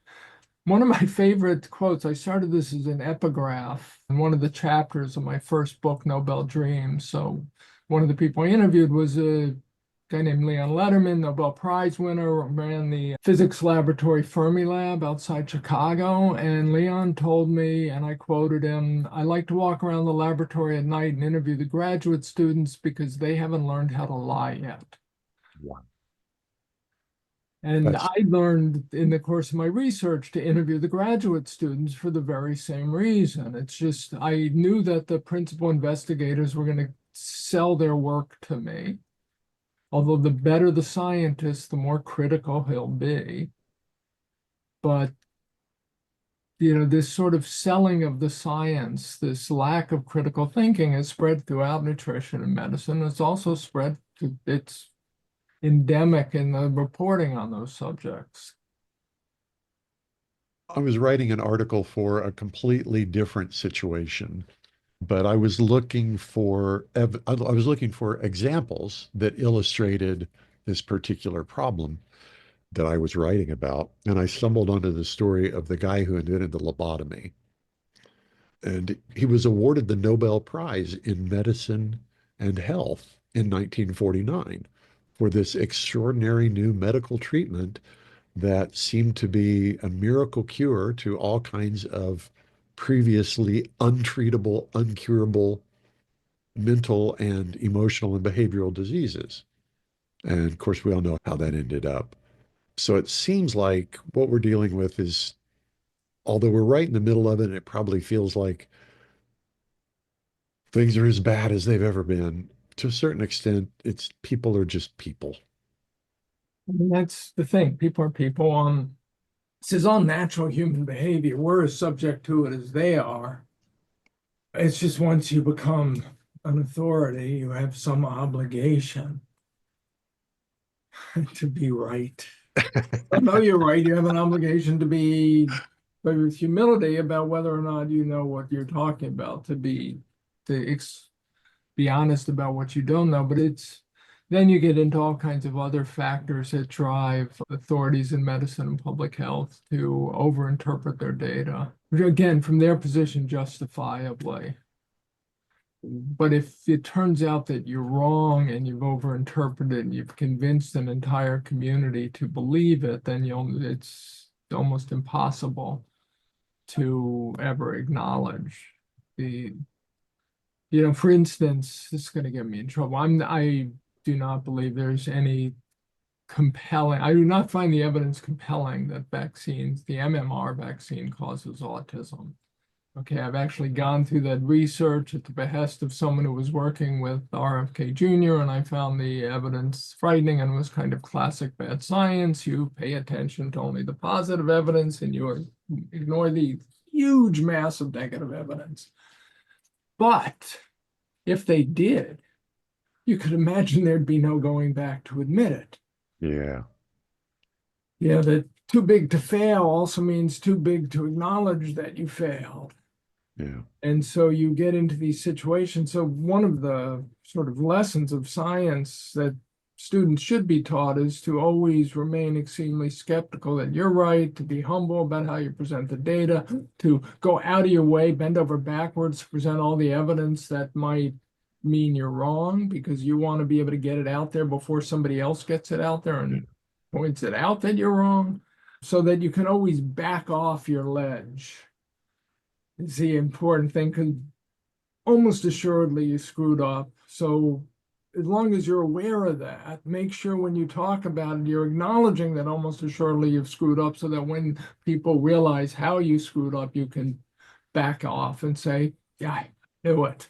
One of my favorite quotes, I started this as an epigraph in one of the chapters of my first book, Nobel Dreams. So one of the people I interviewed was a guy named Leon Letterman, Nobel Prize winner, ran the physics laboratory Fermilab outside Chicago. And Leon told me, and I quoted him, "I like to walk around the laboratory at night and interview the graduate students because they haven't learned how to lie yet." Wow. And That's- I learned in the course of my research to interview the graduate students for the very same reason. It's just, I knew that the principal investigators were going to sell their work to me. Although the better the scientist, the more critical he'll be. But, this sort of selling of the science, this lack of critical thinking is spread throughout nutrition and medicine. It's also spread to, it's endemic in the reporting on those subjects. I was writing an article for a completely different situation, but I was looking for examples that illustrated this particular problem that I was writing about, and I stumbled onto the story of the guy who invented the lobotomy. And he was awarded the Nobel Prize in Medicine and Health in 1949 for this extraordinary new medical treatment that seemed to be a miracle cure to all kinds of previously untreatable, uncurable mental and emotional and behavioral diseases. And of course, we all know how that ended up. So it seems like what we're dealing with is, although we're right in the middle of it, and it probably feels like things are as bad as they've ever been. To a certain extent, it's people are just people. And that's the thing. People are people. This is all natural human behavior. We're as subject to it as they are. It's just once you become an authority, you have some obligation to be right. I know you're right. You have an obligation to be, but with humility about whether or not you know what you're talking about, to be honest about what you don't know. But then you get into all kinds of other factors that drive authorities in medicine and public health to overinterpret their data. Again, from their position, justifiably. But if it turns out that you're wrong and you've overinterpreted and you've convinced an entire community to believe it, then it's almost impossible to ever acknowledge the For instance, this is going to get me in trouble. I do not believe there's any I do not find the evidence compelling that the MMR vaccine causes autism. Okay, I've actually gone through that research at the behest of someone who was working with RFK Jr., and I found the evidence frightening and was kind of classic bad science. You pay attention to only the positive evidence and you ignore the huge mass of negative evidence. But if they did, you could imagine there'd be no going back to admit it. Yeah. Yeah, that too big to fail also means too big to acknowledge that you failed. Yeah. And so you get into these situations. So one of the sort of lessons of science that students should be taught is to always remain extremely skeptical that you're right, to be humble about how you present the data, to go out of your way, bend over backwards to present all the evidence that might mean you're wrong, because you want to be able to get it out there before somebody else gets it out there and points it out that you're wrong, so that you can always back off your ledge. It's the important thing, because almost assuredly you screwed up. So as long as you're aware of that, make sure when you talk about it, you're acknowledging that almost assuredly you've screwed up, so that when people realize how you screwed up, you can back off and say, yeah, I knew it.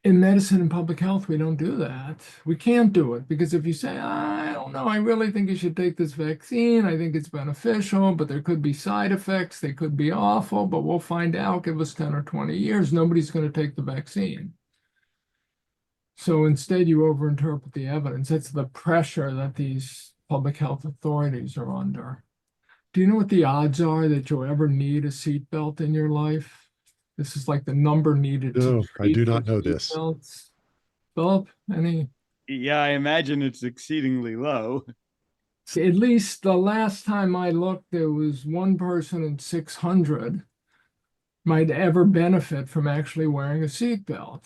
In medicine and public health, we don't do that. We can't do it, because if you say, I don't know, I really think you should take this vaccine, I think it's beneficial, but there could be side effects, they could be awful, but we'll find out, give us 10 or 20 years, nobody's going to take the vaccine. So instead, you overinterpret the evidence. It's the pressure that these public health authorities are under. Do you know what the odds are that you'll ever need a seatbelt in your life? This is like the number needed to No, I do not know treat this. seatbelts. Philip, any? Yeah, I imagine it's exceedingly low. At least the last time I looked, there was one person in 600 might ever benefit from actually wearing a seatbelt.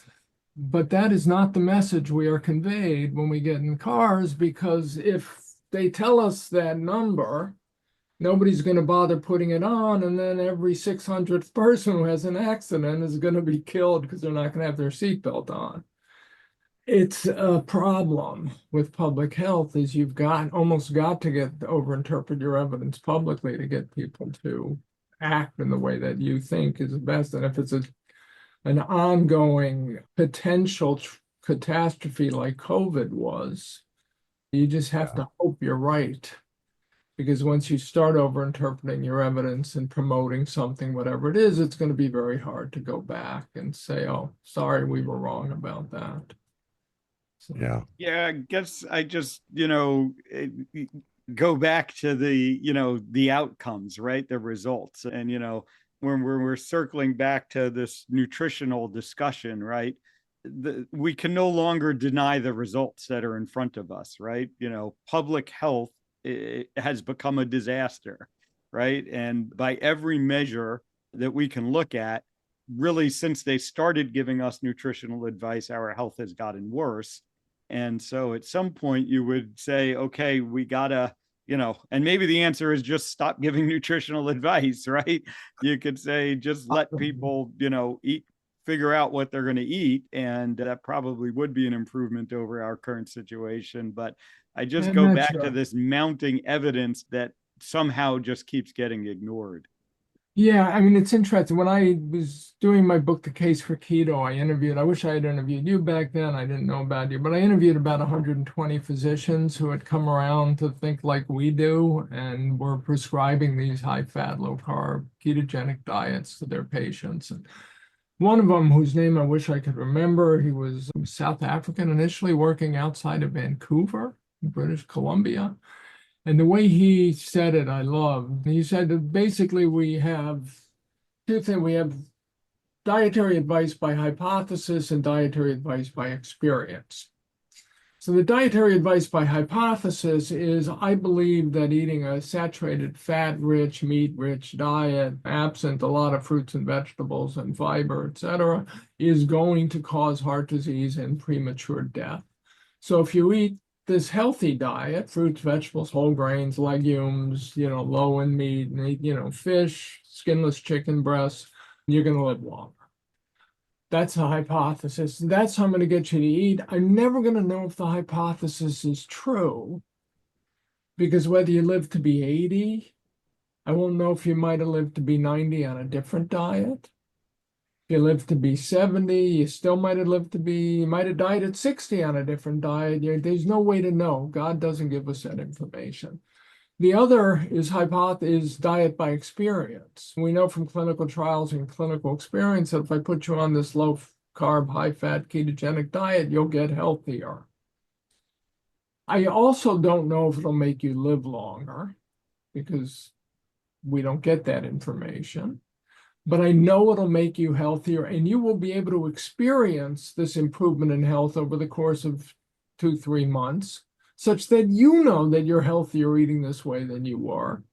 But that is not the message we are conveyed when we get in cars, because if they tell us that number, nobody's going to bother putting it on, and then every 600th person who has an accident is going to be killed because they're not going to have their seatbelt on. It's a problem with public health, is you've almost got to overinterpret your evidence publicly to get people to act in the way that you think is the best. And if it's an ongoing potential catastrophe like COVID was, you just have to hope you're right. Because once you start over-interpreting your evidence and promoting something, whatever it is, it's going to be very hard to go back and say, oh, sorry, we were wrong about that. So, Yeah, I guess I just, go back to the outcomes, right? The results. And, when we're circling back to this nutritional discussion, right? We can no longer deny the results that are in front of us, right? Public health, it has become a disaster, right? And by every measure that we can look at, really, since they started giving us nutritional advice, our health has gotten worse. And so at some point you would say, okay, we gotta, and maybe the answer is just stop giving nutritional advice, right? You could say, just let people, eat, figure out what they're going to eat. And that probably would be an improvement over our current situation. But I just go back to this mounting evidence that somehow just keeps getting ignored. Yeah, I mean, it's interesting. When I was doing my book, The Case for Keto, I wish I had interviewed you back then. I didn't know about you, but I interviewed about 120 physicians who had come around to think like we do and were prescribing these high-fat, low-carb, ketogenic diets to their patients. And one of them, whose name I wish I could remember, he was South African initially, working outside of Vancouver, British Columbia. And the way he said it, I love. He said that basically we have two things. We have dietary advice by hypothesis and dietary advice by experience. So the dietary advice by hypothesis is, I believe that eating a saturated fat-rich, meat-rich diet, absent a lot of fruits and vegetables and fiber, etc., is going to cause heart disease and premature death. So if you eat this healthy diet, fruits, vegetables, whole grains, legumes, low in meat, fish, skinless chicken breasts, you're going to live longer. That's a hypothesis. That's how I'm going to get you to eat. I'm never going to know if the hypothesis is true, because whether you live to be 80, I won't know if you might have lived to be 90 on a different diet. If you lived to be 70, you still might have lived to be, you might have died at 60 on a different diet. There's no way to know. God doesn't give us that information. The other is diet by experience. We know from clinical trials and clinical experience that if I put you on this low carb, high fat ketogenic diet, you'll get healthier. I also don't know if it'll make you live longer, because we don't get that information. But I know it'll make you healthier, and you will be able to experience this improvement in health over the course of 2-3 months, such that you know that you're healthier eating this way than you were.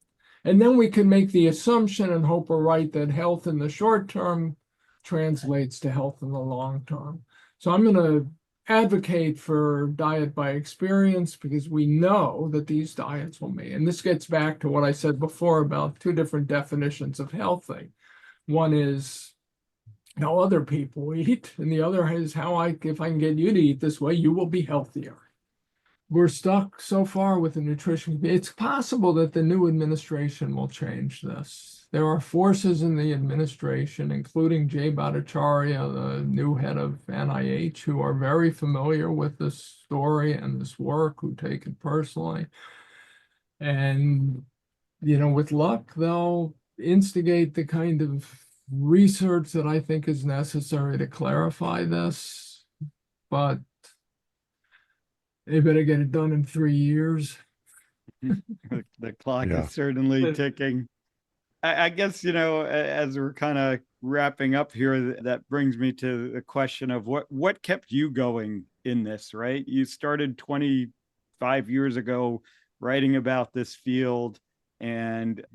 And then we can make the assumption, and hope we're right, that health in the short term translates to health in the long term. So I'm going to advocate for diet by experience, because we know that these diets will make. And this gets back to what I said before about two different definitions of healthy. One is how other people eat, and the other is if I can get you to eat this way, you will be healthier. We're stuck so far with the nutrition. It's possible that the new administration will change this. There are forces in the administration, including Jay Bhattacharya, the new head of NIH, who are very familiar with this story and this work, who take it personally. And, with luck, they'll instigate the kind of research that I think is necessary to clarify this. But they better get it done in 3 years. The clock Yeah. is certainly ticking. I guess, as we're kind of wrapping up here, that brings me to the question of what kept you going in this, right? You started 25 years ago writing about this field, and,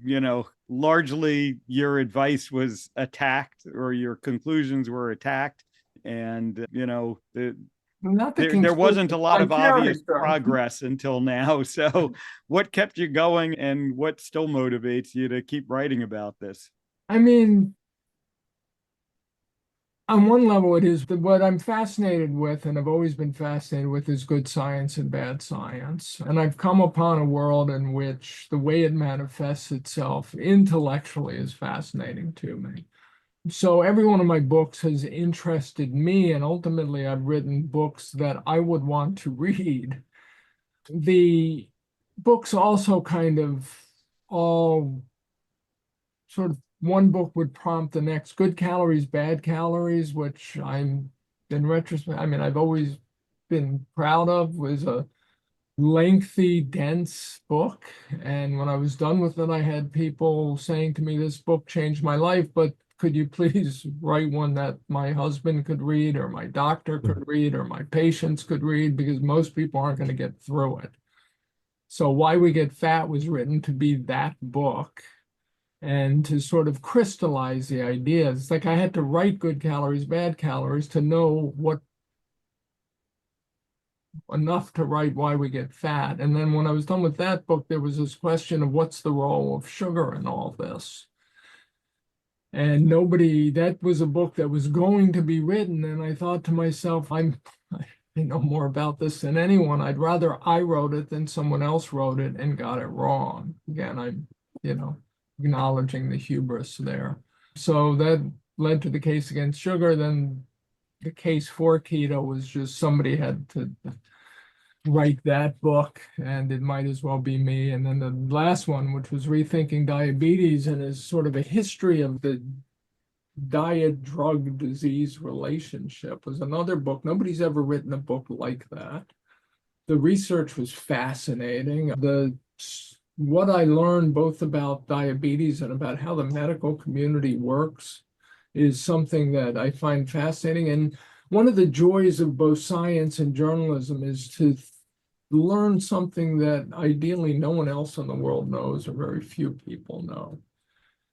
largely your advice was attacked, or your conclusions were attacked. And, there wasn't a lot of obvious progress until now. So what kept you going, and what still motivates you to keep writing about this? I mean, on one level, it is what I'm fascinated with, and I've always been fascinated with, is good science and bad science. And I've come upon a world in which the way it manifests itself intellectually is fascinating to me. So every one of my books has interested me, and ultimately I've written books that I would want to read. The books also kind of all sort of, one book would prompt the next. Good Calories, Bad Calories, which I'm, in retrospect, I've always been proud of, was a lengthy, dense book. And when I was done with it, I had people saying to me, this book changed my life, but could you please write one that my husband could read, or my doctor could read, or my patients could read, because most people aren't going to get through it. So Why We Get Fat was written to be that book, and to sort of crystallize the ideas. It's like I had to write Good Calories, Bad Calories to know enough to write Why We Get Fat. And then when I was done with that book, there was this question of what's the role of sugar in all this? And that was a book that was going to be written. And I thought to myself, I know more about this than anyone. I'd rather I wrote it than someone else wrote it and got it wrong. Again, I'm, acknowledging the hubris there. So that led to the case against sugar. Then the case for keto was just somebody had to write that book, and it might as well be me. And then the last one, which was Rethinking Diabetes, and is sort of a history of the diet drug disease relationship, was another book. Nobody's ever written a book like that. The research was fascinating. What I learned both about diabetes and about how the medical community works is something that I find fascinating. And one of the joys of both science and journalism is to learn something that ideally no one else in the world knows, or very few people know.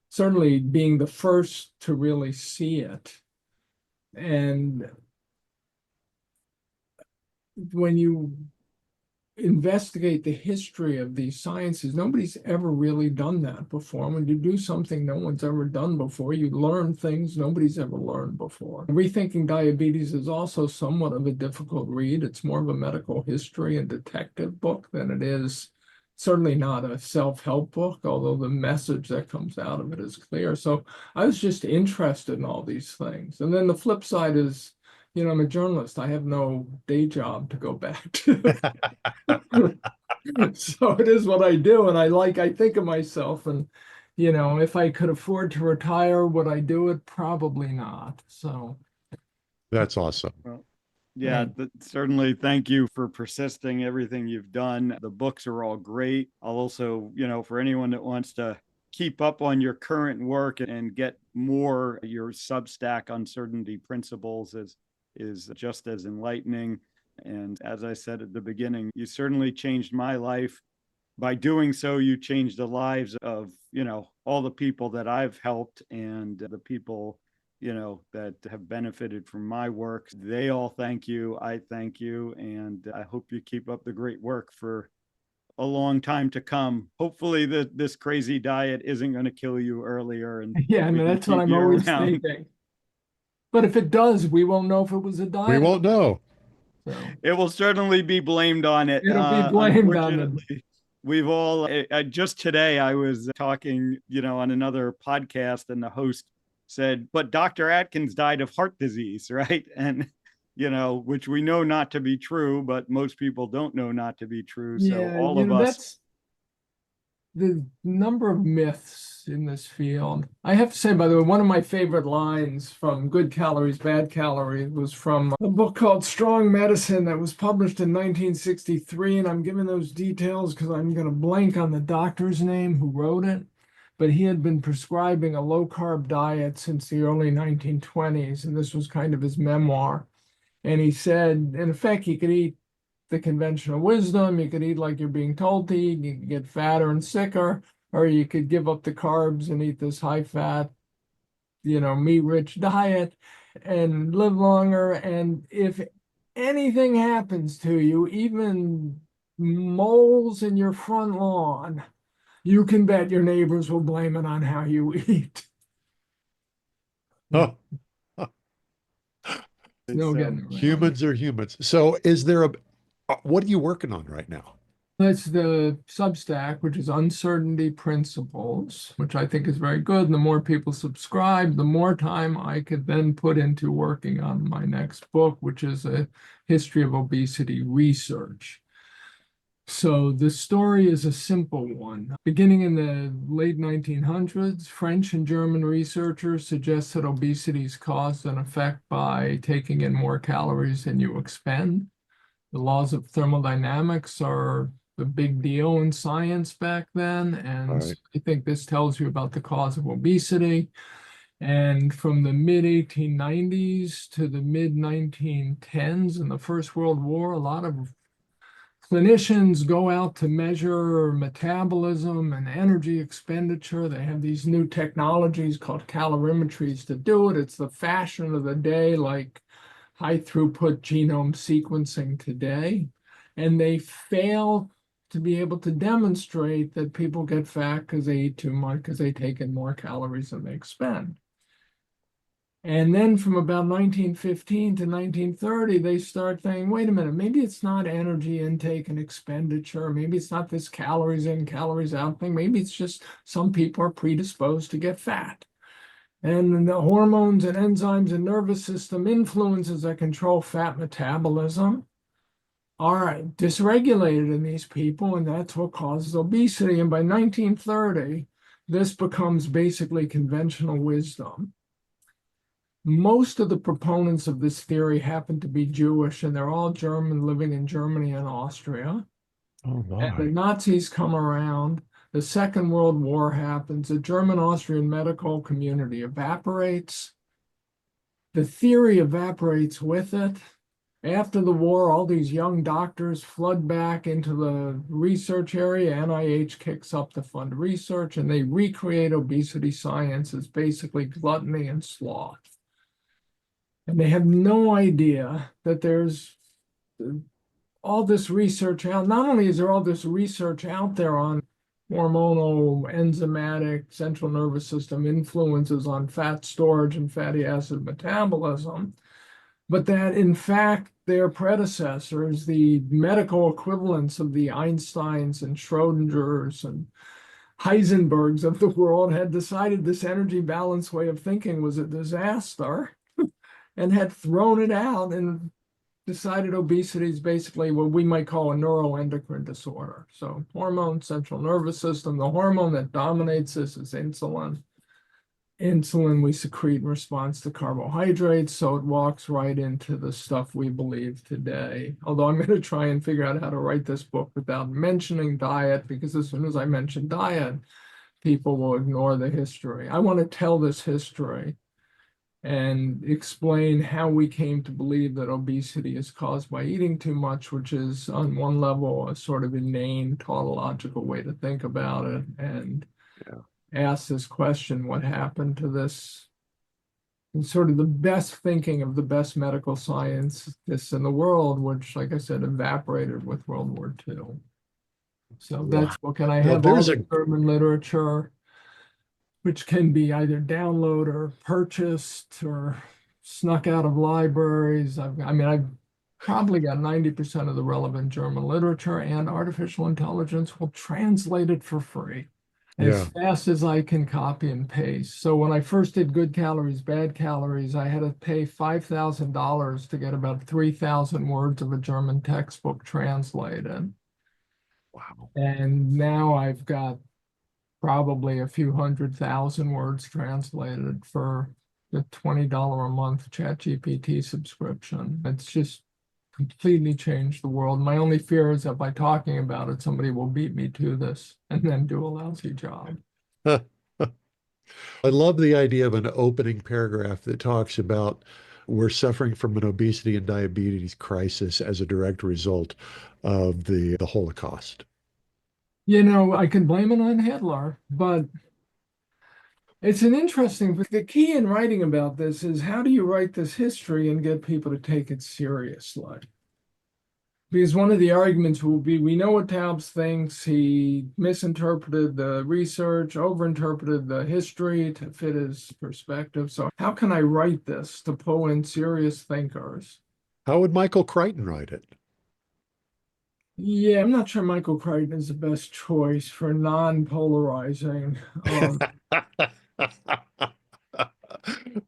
Certainly being the first to really see it. And when you investigate the history of these sciences. Nobody's ever really done that before. When you do something no one's ever done before, you learn things nobody's ever learned before. Rethinking Diabetes is also somewhat of a difficult read. It's more of a medical history and detective book than it is, certainly not a self-help book, although the message that comes out of it is clear. So I was just interested in all these things. And then the flip side is, I'm a journalist. I have no day job to go back to. So it is what I do. And I think of myself and, if I could afford to retire, would I do it? Probably not. So That's awesome. Well, yeah, certainly. Thank you for persisting everything you've done. The books are all great. I'll also, for anyone that wants to keep up on your current work and get more, your Substack Uncertainty Principles is just as enlightening. And as I said at the beginning, you certainly changed my life. By doing so, you changed the lives of, all the people that I've helped and the people, that have benefited from my work. They all thank you. I thank you. And I hope you keep up the great work for a long time to come. Hopefully this crazy diet isn't going to kill you earlier. And yeah, that's what I'm always thinking. But if it does, we won't know if it was a diet. We won't know. So. It will certainly be blamed on it. It'll be blamed on it. We've all, just today, I was talking, on another podcast, and the host said, but Dr. Atkins died of heart disease, right? And, which we know not to be true, but most people don't know not to be true. So all of us. That's the number of myths in this field. I have to say, by the way, one of my favorite lines from Good Calories, Bad Calories was from a book called Strong Medicine that was published in 1963. And I'm giving those details because I'm going to blank on the doctor's name who wrote it. But he had been prescribing a low-carb diet since the early 1920s. And this was kind of his memoir. And he said, in effect, you could eat the conventional wisdom, you could eat like you're being told to eat, you could get fatter and sicker, or you could give up the carbs and eat this high-fat, meat-rich diet and live longer. And if anything happens to you, even moles in your front lawn, you can bet your neighbors will blame it on how you eat. Oh. No getting around. Humans are humans. So is there what are you working on right now? That's the Substack, which is Uncertainty Principles, which I think is very good. And the more people subscribe, the more time I could then put into working on my next book, which is a history of obesity research. So the story is a simple one. Beginning in the late 1900s, French and German researchers suggested obesity is caused and affected by taking in more calories than you expend. The laws of thermodynamics are a big deal in science back then. And so I think this tells you about the cause of obesity. And from the mid-1890s to the mid-1910s in the First World War, a lot of clinicians go out to measure metabolism and energy expenditure. They have these new technologies called calorimetries to do it. It's the fashion of the day, like high throughput genome sequencing today. And they fail to be able to demonstrate that people get fat because they eat too much, because they take in more calories than they expend. And then from about 1915 to 1930, they start thinking, wait a minute, maybe it's not energy intake and expenditure. Maybe it's not this calories in, calories out thing. Maybe it's just some people are predisposed to get fat. And the hormones and enzymes and nervous system influences that control fat metabolism are dysregulated in these people, and that's what causes obesity. And by 1930, this becomes basically conventional wisdom. Most of the proponents of this theory happen to be Jewish, and they're all German, living in Germany and Austria. Oh, and the Nazis come around. The Second World War happens. The German-Austrian medical community evaporates. The theory evaporates with it. After the war, all these young doctors flood back into the research area. NIH kicks up to fund research, and they recreate obesity science as basically gluttony and sloth. And they have no idea that there's all this research out. Not only is there all this research out there on hormonal, enzymatic, central nervous system influences on fat storage and fatty acid metabolism, but that in fact their predecessors, the medical equivalents of the Einsteins and Schrodingers and Heisenbergs of the world, had decided this energy balance way of thinking was a disaster and had thrown it out and decided obesity is basically what we might call a neuroendocrine disorder. So hormone, central nervous system, the hormone that dominates this is insulin. Insulin we secrete in response to carbohydrates, so it walks right into the stuff we believe today. Although I'm going to try and figure out how to write this book without mentioning diet, because as soon as I mention diet, people will ignore the history. I want to tell this history and explain how we came to believe that obesity is caused by eating too much, which is on one level a sort of inane tautological way to think about it, and ask this question: what happened to this? And sort of the best thinking of the best medical scientists in the world, which, like I said, evaporated with World War II. So that's what can I have all the German literature, which can be either download or purchased or snuck out of libraries. I mean, I've probably got 90% of the relevant German literature, and artificial intelligence will translate it for free as fast as I can copy and paste. So when I first did Good Calories, Bad Calories, I had to pay $5,000 to get about 3,000 words of a German textbook translated. Wow. And now I've got probably a few 100,000 words translated for the $20 a month ChatGPT subscription. It's just completely changed the world. My only fear is that by talking about it, somebody will beat me to this and then do a lousy job. I love the idea of an opening paragraph that talks about we're suffering from an obesity and diabetes crisis as a direct result of the Holocaust. You know, I can blame it on Hitler, but it's an interesting, but the key in writing about this is how do you write this history and get people to take it seriously? Because one of the arguments will be, we know what Taubes thinks. He misinterpreted the research, overinterpreted the history to fit his perspective. So how can I write this to pull in serious thinkers? How would Michael Crichton write it? Yeah, I'm not sure Michael Crichton is the best choice for non-polarizing.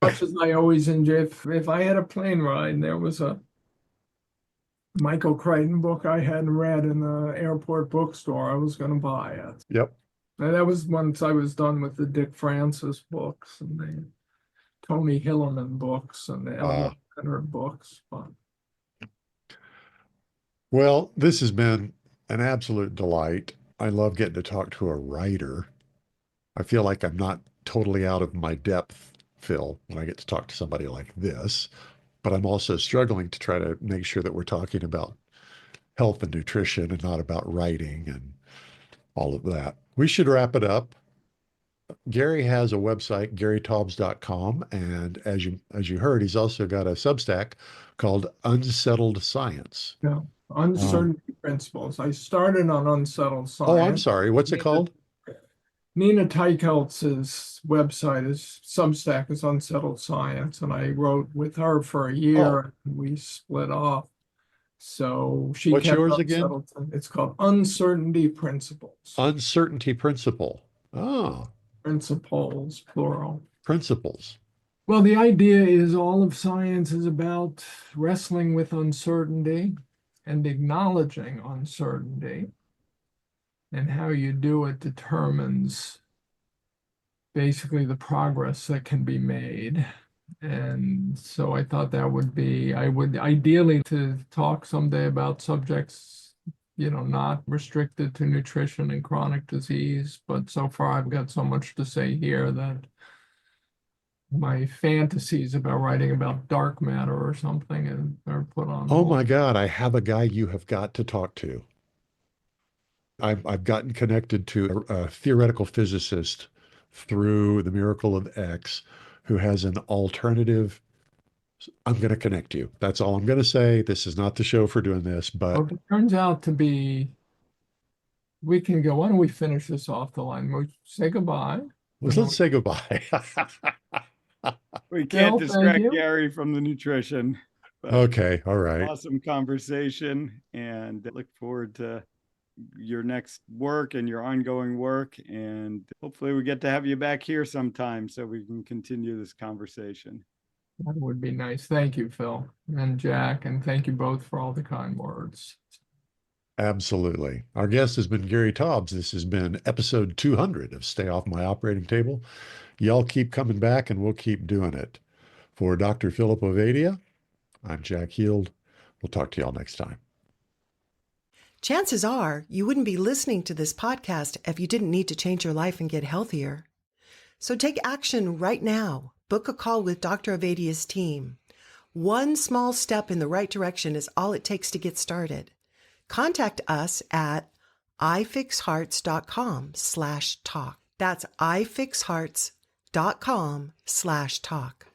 Much as I always enjoy, if I had a plane ride and there was a Michael Crichton book I hadn't read in the airport bookstore, I was going to buy it. Yep. And that was once I was done with the Dick Francis books and the Tony Hillerman books and the Elmer Leonard books. But well, this has been an absolute delight. I love getting to talk to a writer. I feel like I'm not totally out of my depth, Phil, when I get to talk to somebody like this, but I'm also struggling to try to make sure that we're talking about health and nutrition and not about writing and all of that. We should wrap it up. Gary has a website, garytaubes.com, and as you heard, he's also got a Substack called Unsettled Science. yeah, uncertainty principles. I started on unsettled science. Oh, I'm sorry. What's it called? Nina Teicholz's website is Substack is Unsettled Science, and I wrote with her for a year. And we split off. So she What's kept yours again? It's called Uncertainty Principles. Uncertainty Principle. Oh, Principles, plural. principles. Well, the idea is all of science is about wrestling with uncertainty and acknowledging uncertainty. And how you do it determines basically the progress that can be made. And so I thought that would be, I would ideally to talk someday about subjects, not restricted to nutrition and chronic disease. But so far I've got so much to say here that my fantasies about writing about dark matter or something are put on Oh hold. my God, I have a guy you have got to talk to. I've gotten connected to a theoretical physicist through the Miracle of X who has an alternative I'm going to connect you. That's all I'm going to say. This is not the show for doing this, but Well, if it turns out to be, we can go. Why don't we finish this off the line? We say goodbye. let's say goodbye. We can't Phil, thank distract you. Gary from the nutrition. But Okay. All right. awesome conversation, and look forward to your next work and your ongoing work. And hopefully we get to have you back here sometime so we can continue this conversation. That would be nice. Thank you, Phil and Jack, and thank you both for all the kind words. Absolutely. Our guest has been Gary Taubes. This has been episode 200 of Stay Off My Operating Table. Y'all keep coming back and we'll keep doing it. For Dr. Philip Ovadia, I'm Jack Heald. We'll talk to y'all next time. Chances are you wouldn't be listening to this podcast if you didn't need to change your life and get healthier. So take action right now. Book a call with Dr. Ovadia's team. One small step in the right direction is all it takes to get started. Contact us at ifixhearts.com/talk. That's ifixhearts.com/talk.